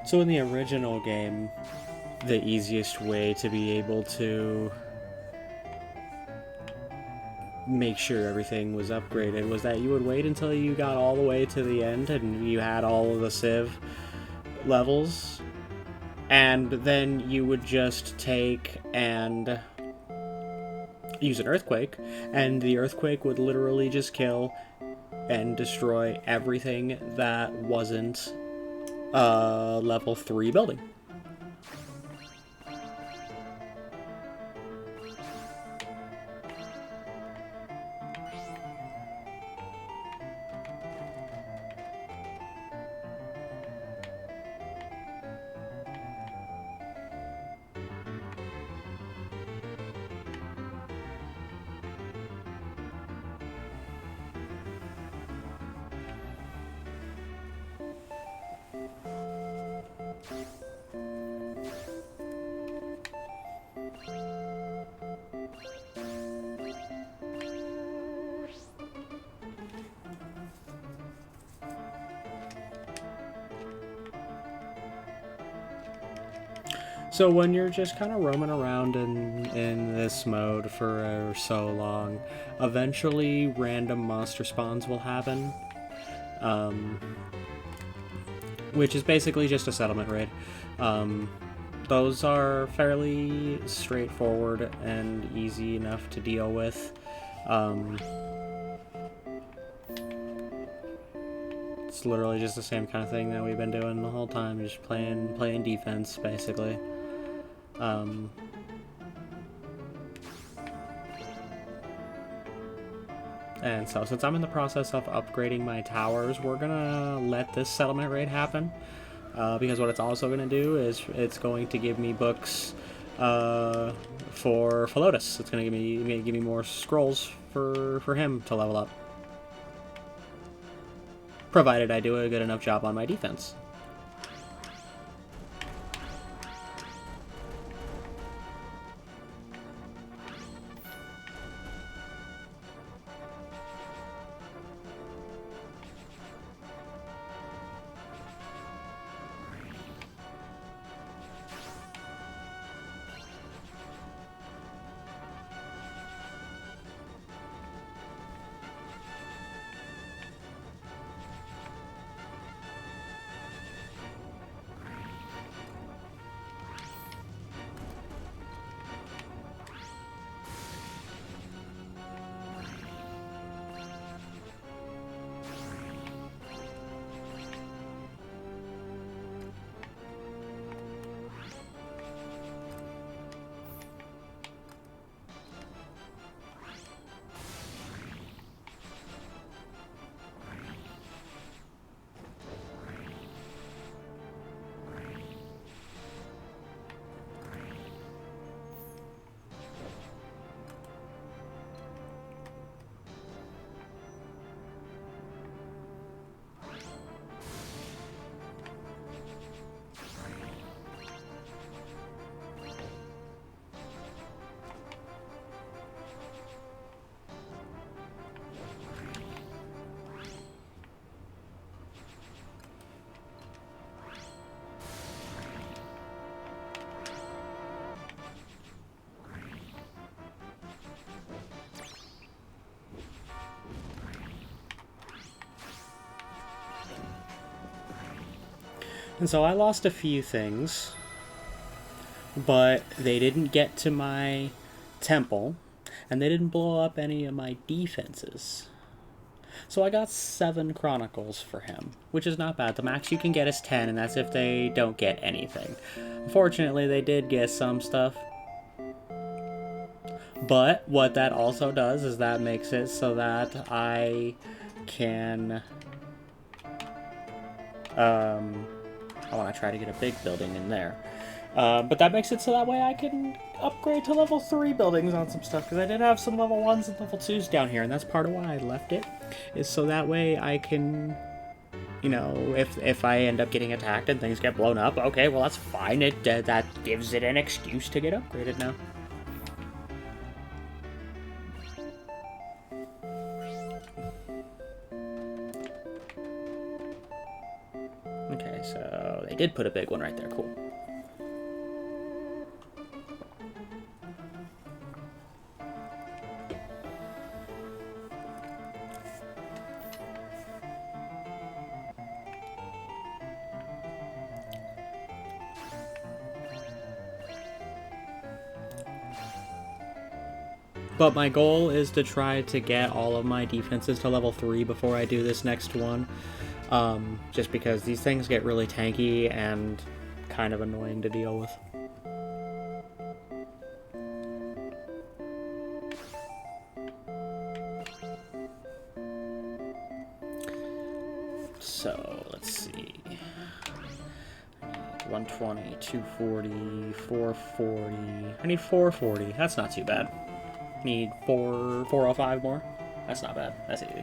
So in the original game, the easiest way to be able to make sure everything was upgraded was that you would wait until you got all the way to the end and you had all of the Civ levels, and then you would just take and use an earthquake, and the earthquake would literally just kill and destroy everything that wasn't a level 3 building. So when you're just kind of roaming around in this mode for so long, eventually random monster spawns will happen, which is basically just a settlement raid. Those are fairly straightforward and easy enough to deal with. It's literally just the same kind of thing that we've been doing the whole time, just playing defense, basically. And so, since I'm in the process of upgrading my towers, we're gonna let this settlement raid happen. Because what it's also gonna do is it's going to give me books for Philotus. It's gonna give me more scrolls for him to level up. Provided I do a good enough job on my defense. And so I lost a few things, but they didn't get to my temple, and they didn't blow up any of my defenses. So I got 7 Chronicles for him, which is not bad. The max you can get is 10, and that's if they don't get anything. Unfortunately, they did get some stuff. But what that also does is that makes it so that I can... I want to try to get a big building in there. But that makes it so that way I can upgrade to level 3 buildings on some stuff, because I did have some level 1s and level 2s down here, and that's part of why I left it, is so that way I can, you know, if I end up getting attacked and things get blown up, okay, well that's fine. That gives it an excuse to get upgraded now. Okay, so they did put a big one right there. Cool. But my goal is to try to get all of my defenses to level 3 before I do this next one. Just because these things get really tanky and kind of annoying to deal with. So, let's see. 120, 240, 440. I need 440. That's not too bad. Need 405 more. That's not bad. That's easy.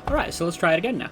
Alright, so let's try it again now.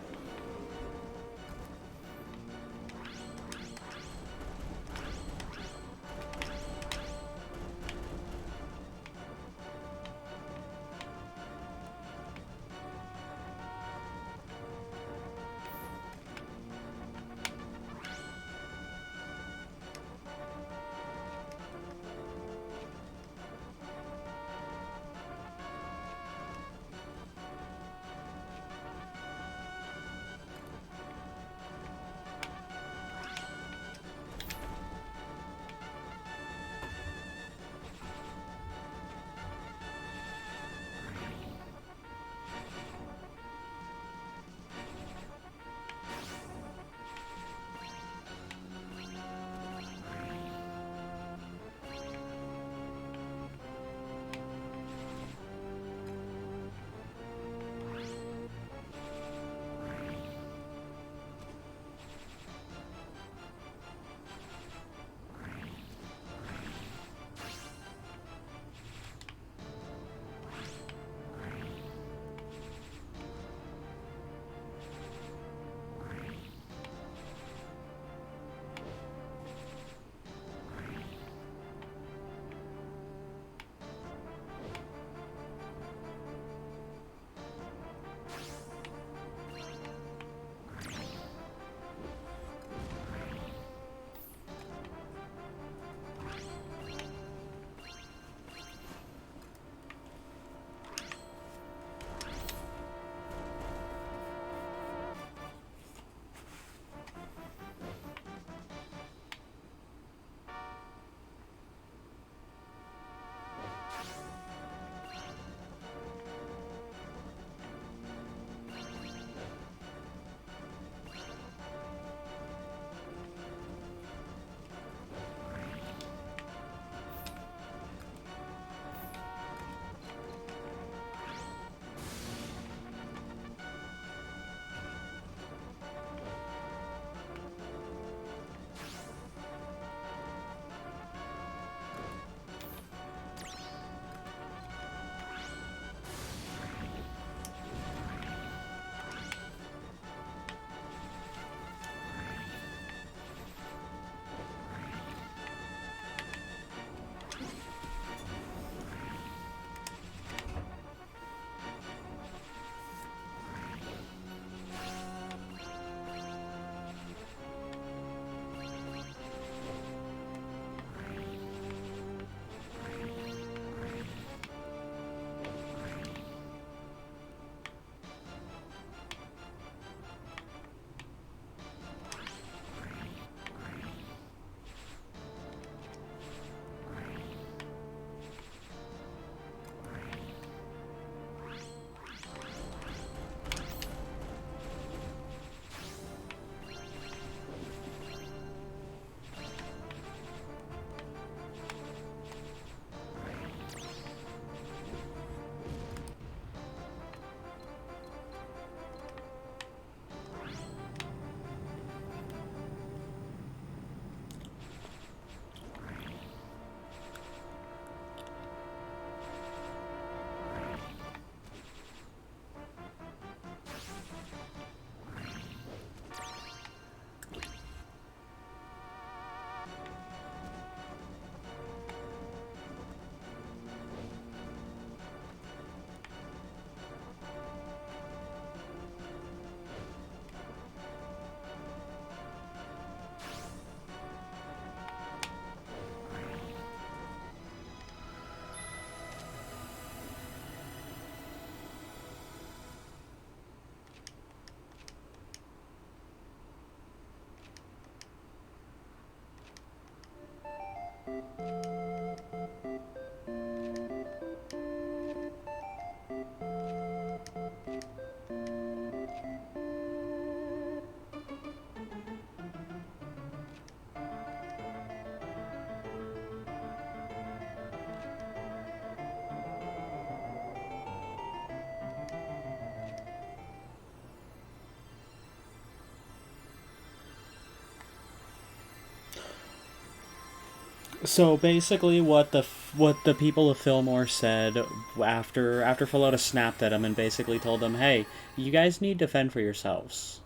So basically, what the people of Fillmore said after Philotas snapped at him and basically told them, "Hey, you guys need to fend for yourselves."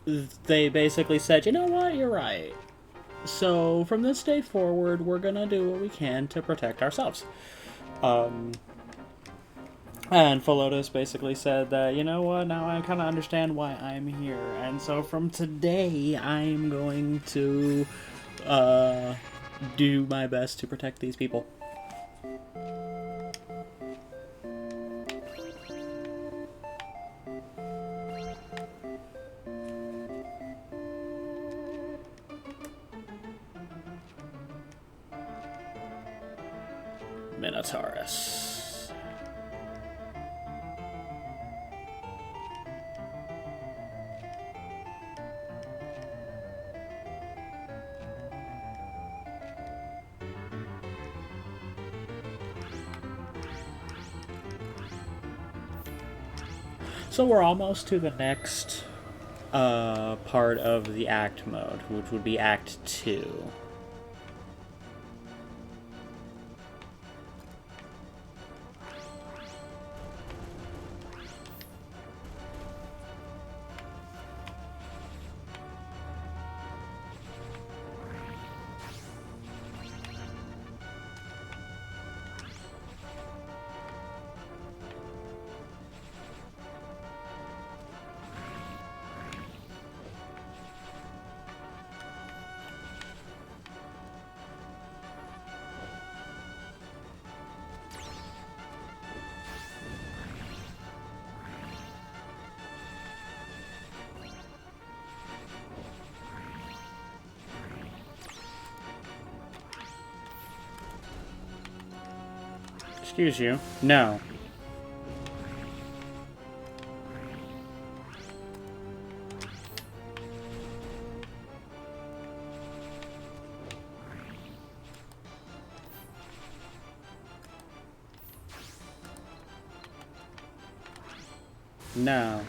They basically said, "You know what? You're right. So from this day forward, we're gonna do what we can to protect ourselves." Um, and Philotas basically said that, "You know what? Now I kind of understand why I'm here, and so from today, I'm going to." Do my best to protect these people. Centaurus. So we're almost to the next part of the act mode, which would be Act 2. Excuse you. No. No.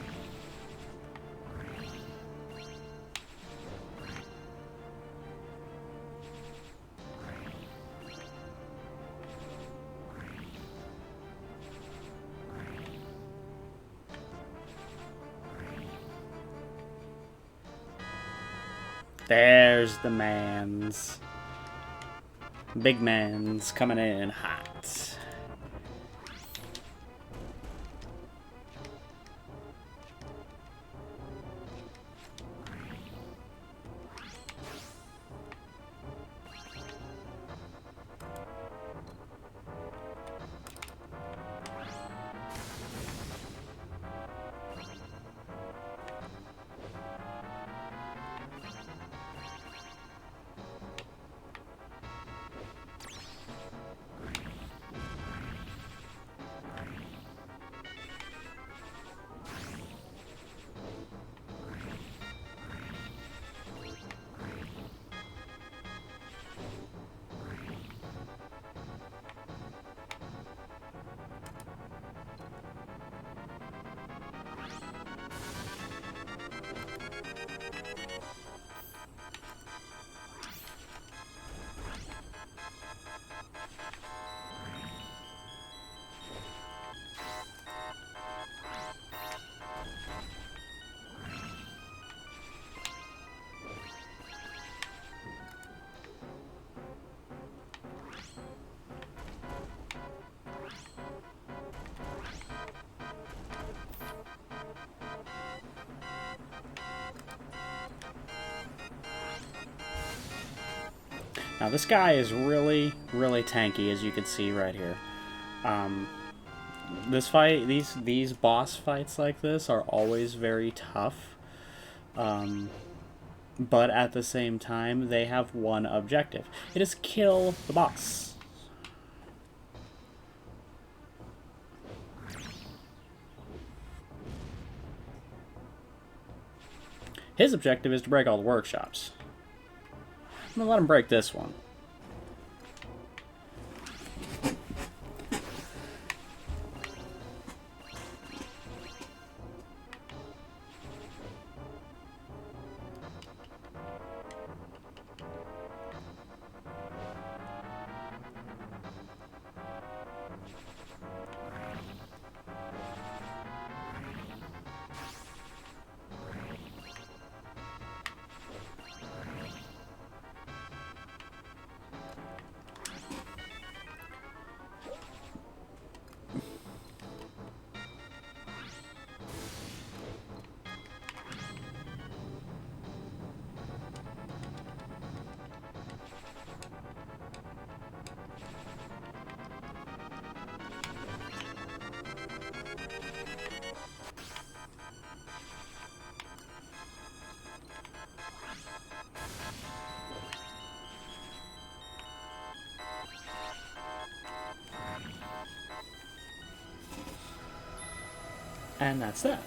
There's the mans. Big man's coming in hot. Now this guy is really, really tanky, as you can see right here. This fight, these boss fights like this are always very tough. but at the same time, they have one objective. It is kill the boss. His objective is to break all the workshops. I'm gonna let him break this one. And that's that.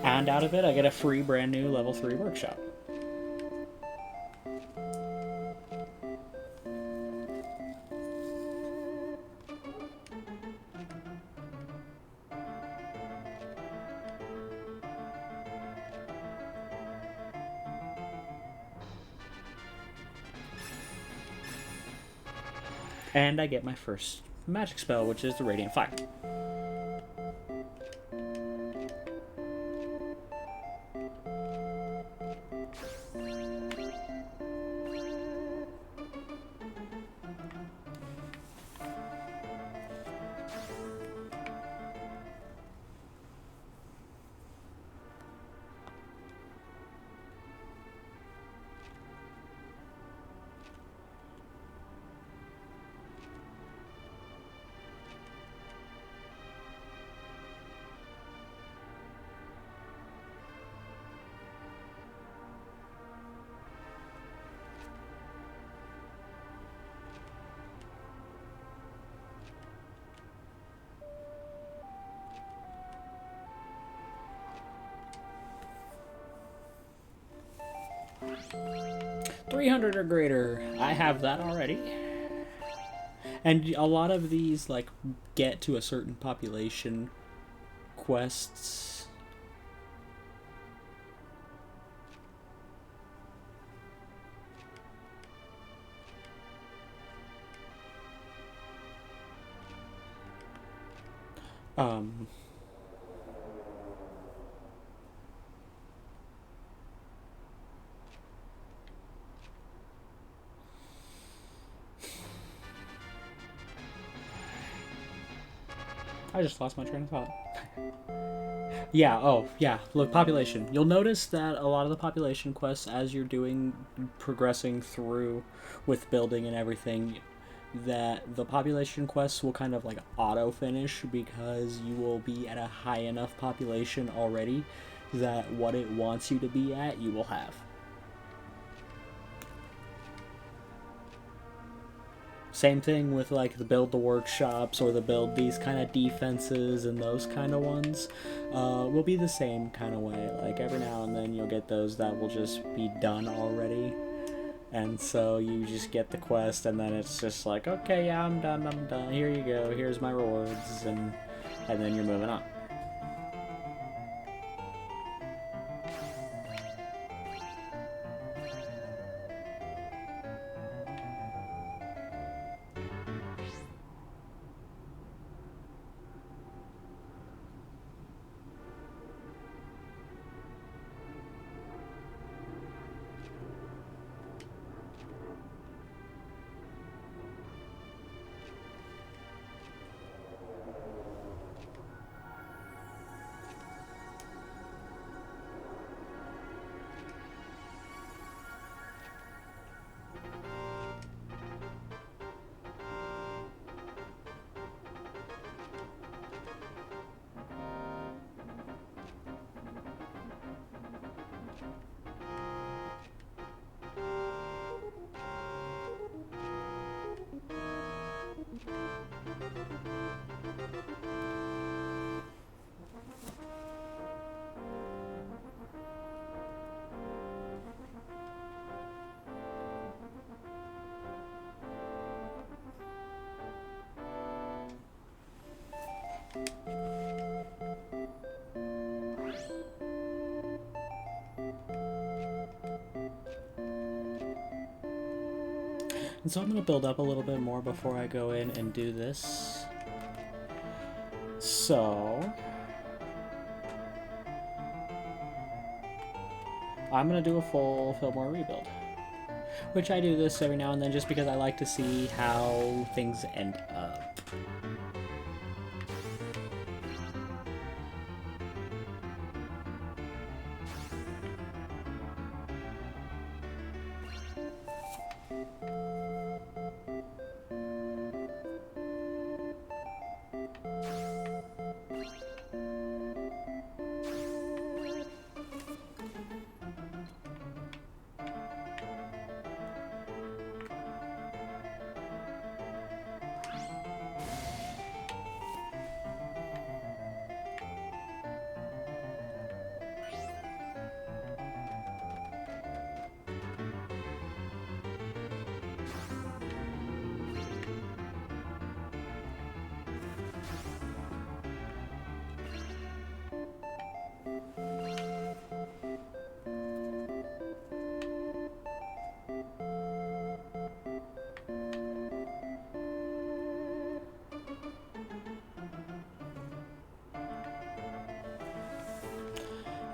And out of it, I get a free brand new level 3 workshop. And I get my first magic spell, which is the Radiant Fire. $300 or greater. I have that already. And a lot of these, like, get to a certain population quests. I just lost my train of thought. Yeah, oh, yeah, look, population. You'll notice that a lot of the population quests, as you're progressing through with building and everything, that the population quests will kind of like auto-finish because you will be at a high enough population already that what it wants you to be at, you will have. Same thing with like the build the workshops or the build these kind of defenses and those kind of ones will be the same kind of way. Like every now and then you'll get those that will just be done already. And so you just get the quest and then it's just like, okay, yeah, I'm done, here you go, here's my rewards, and then you're moving on. And so I'm going to build up a little bit more before I go in and do this. So I'm going to do a full Fillmore rebuild. Which I do this every now and then just because I like to see how things end up.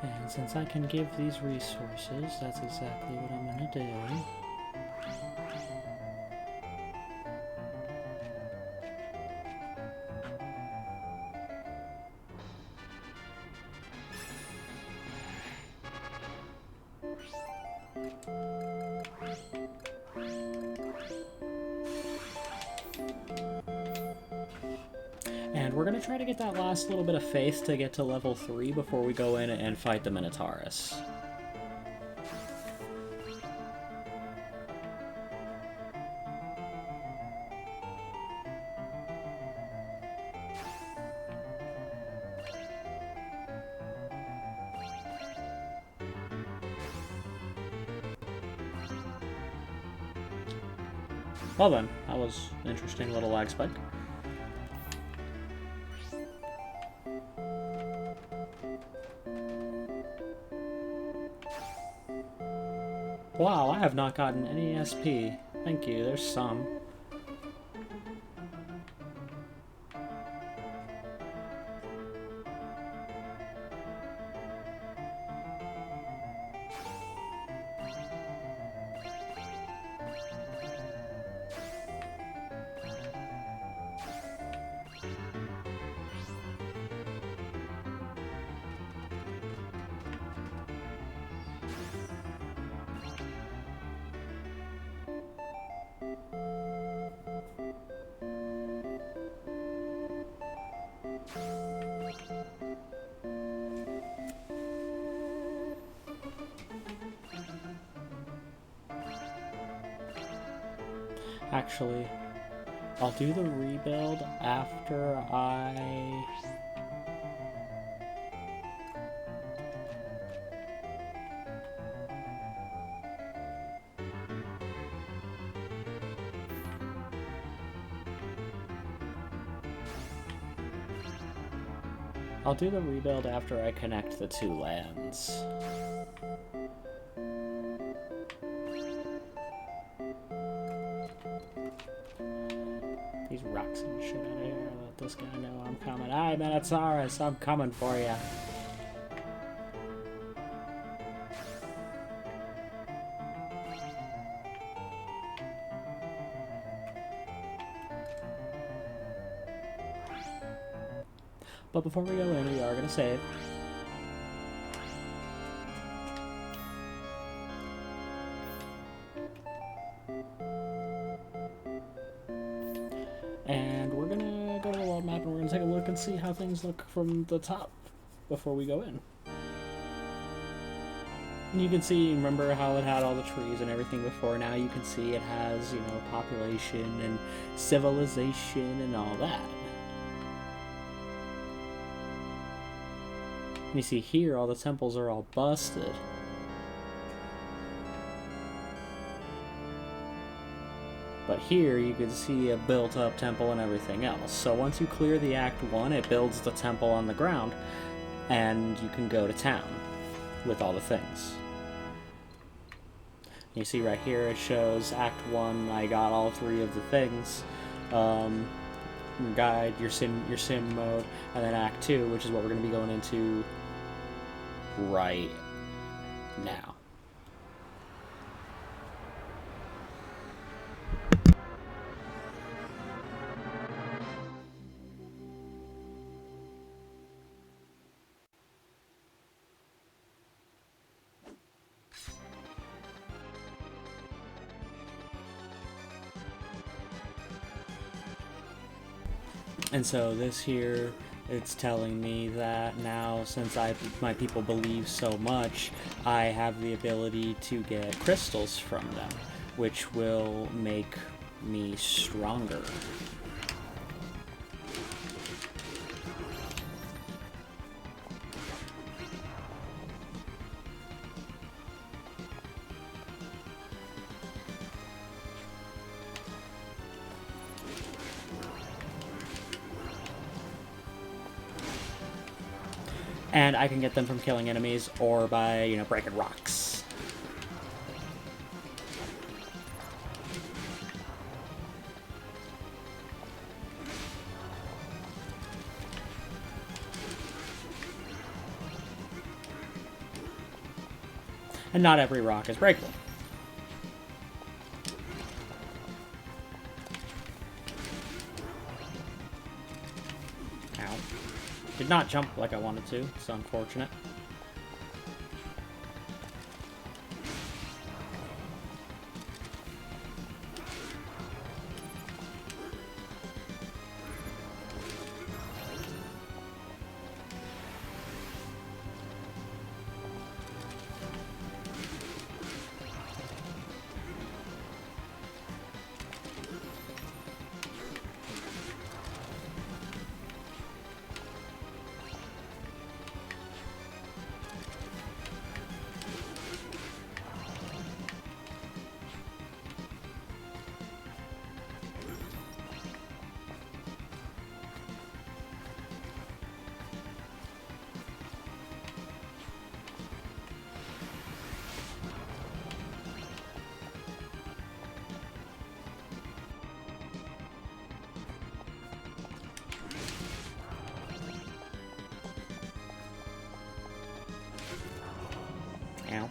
And since I can give these resources, that's exactly what I'm going to do. And we're going to try to get that last little bit of faith to get to level 3 before we go in and fight the Centaurus. Well then, that was an interesting little lag spike. Wow, I have not gotten any SP. Thank you, there's some. Actually, I'll do the rebuild after I... I'll do the rebuild after I connect the 2 lands. These rocks and shit out of here. Let this guy know I'm coming. Hi, Centaurus, I'm coming for ya. But before we go in, we are going to save. And we're going to go to the world map and we're going to take a look and see how things look from the top before we go in. And you can see, remember how it had all the trees and everything before? Now you can see it has, you know, population and civilization and all that. You see here, all the temples are all busted. But here you can see a built-up temple and everything else. So once you clear the Act 1, it builds the temple on the ground, and you can go to town with all the things. You see right here it shows Act 1, I got all 3 of the things. Your guide, your sim mode, and then Act 2, which is what we're going to be going into right now. And so this here, it's telling me that now, since my people believe so much, I have the ability to get crystals from them, which will make me stronger. And I can get them from killing enemies or by, breaking rocks. And not every rock is breakable. Ow. Did not jump like I wanted to. It's unfortunate. Ow.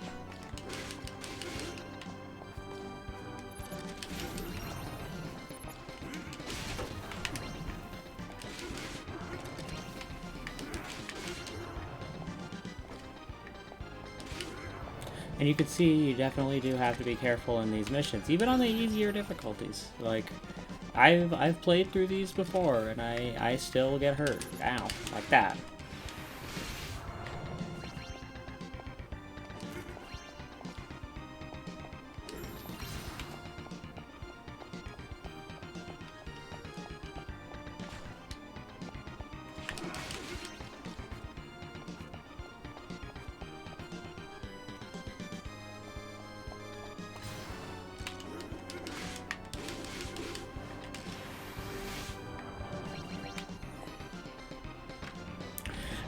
And you can see you definitely do have to be careful in these missions, even on the easier difficulties. Like, I've played through these before, and I still get hurt. Ow, like that.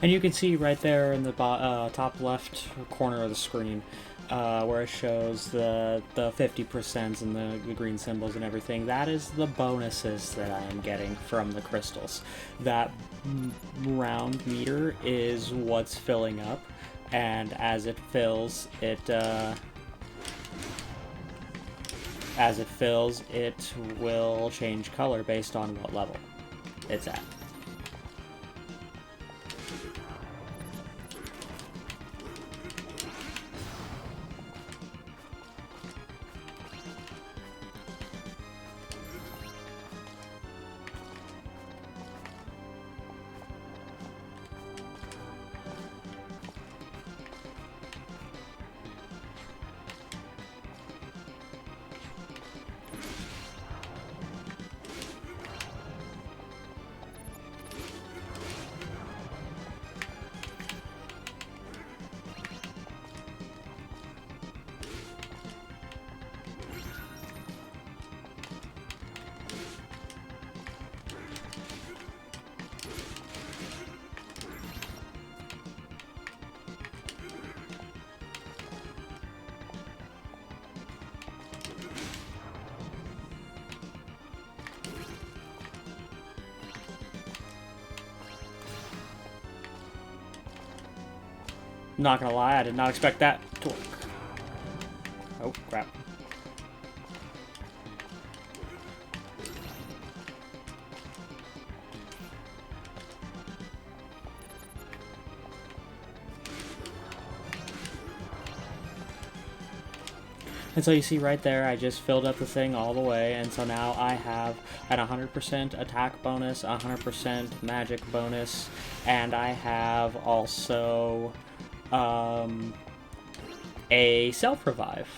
And you can see right there in the top left corner of the screen where it shows the 50% and the green symbols and everything. That is the bonuses that I am getting from the crystals. That round meter is what's filling up, and as it fills, it will change color based on what level it's at. Not gonna lie, I did not expect that to work. Oh, crap. And so you see right there, I just filled up the thing all the way, and so now I have an 100% attack bonus, 100% magic bonus, and I have also a self-revive.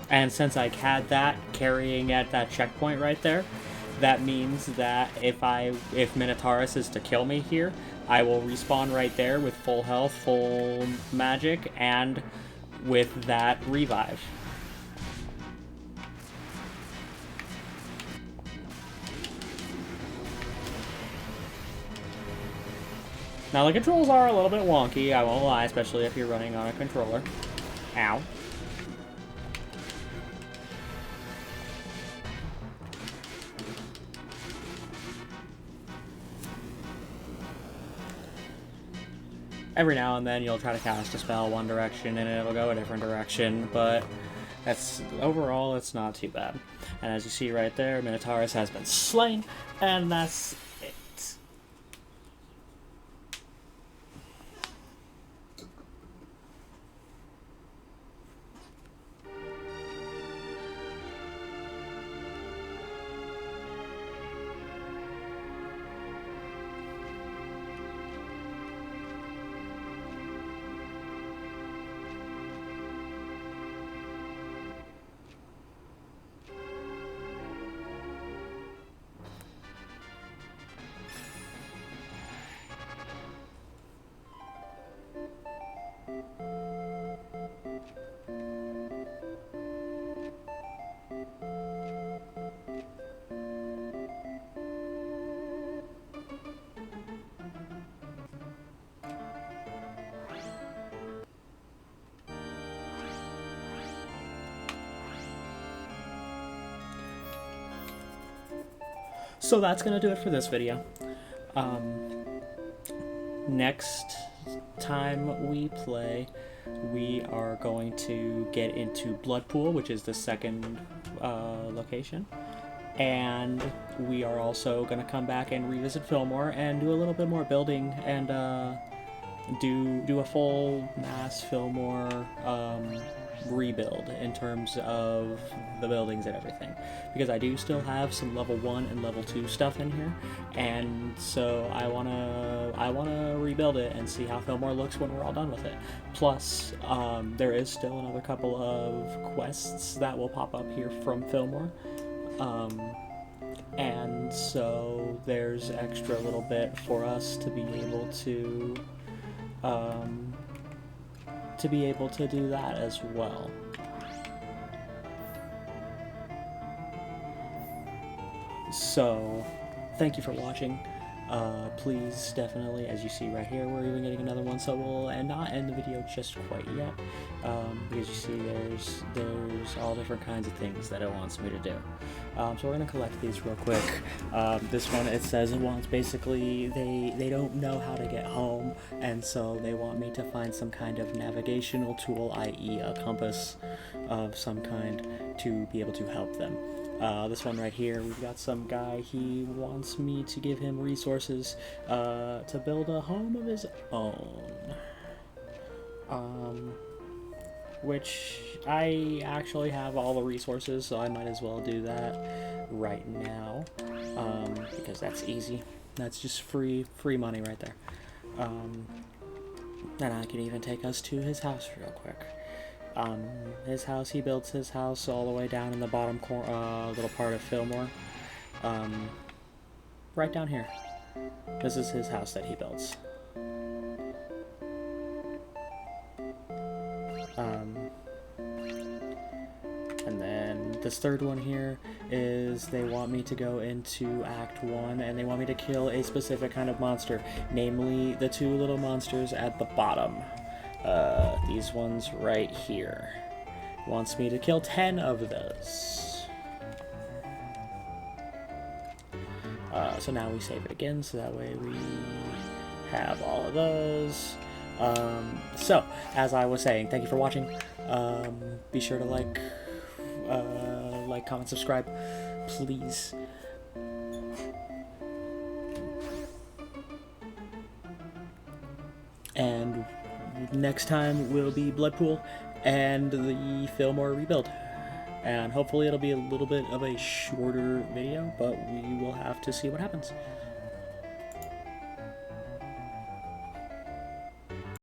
And since I had that carrying at that checkpoint right there, that means that if Minotaurus is to kill me here, I will respawn right there with full health, full magic, and with that revive. Now the controls are a little bit wonky, I won't lie, especially if you're running on a controller. Ow. Every now and then you'll try to cast a spell one direction and it'll go a different direction, but overall it's not too bad. And as you see right there, Minotaurus has been slain, and that's it. So that's going to do it for this video. Next time we play, we are going to get into Bloodpool, which is the second location. And we are also going to come back and revisit Fillmore and do a little bit more building and do a full mass Fillmore rebuild in terms of the buildings and everything, because I do still have some level 1 and level 2 stuff in here, and so I wanna rebuild it and see how Fillmore looks when we're all done with it. Plus, there is still another couple of quests that will pop up here from Fillmore, and so there's extra little bit for us to be able to do that as well. So, thank you for watching. Please, definitely, as you see right here, we're even getting another one, so we'll not end the video just quite yet, because you see there's all different kinds of things that it wants me to do. So we're going to collect these real quick. This one, it says it wants, basically, they don't know how to get home, and so they want me to find some kind of navigational tool, i.e. a compass of some kind, to be able to help them. This one right here, we've got some guy, he wants me to give him resources to build a home of his own. Which I actually have all the resources, so I might as well do that right now, because that's easy. That's just free money right there. And I can even take us to his house real quick. His house, he builds his house all the way down in the bottom little part of Fillmore. Right down here. This is his house that he builds. And then this third one here is they want me to go into Act 1, and they want me to kill a specific kind of monster, namely the two little monsters at the bottom. These ones right here. Wants me to kill 10 of those. So now we save it again, so that way we have all of those. So, as I was saying, thank you for watching. Be sure to like, comment, subscribe, please. And next time will be Bloodpool and the Fillmore rebuild. And hopefully it'll be a little bit of a shorter video, but we will have to see what happens.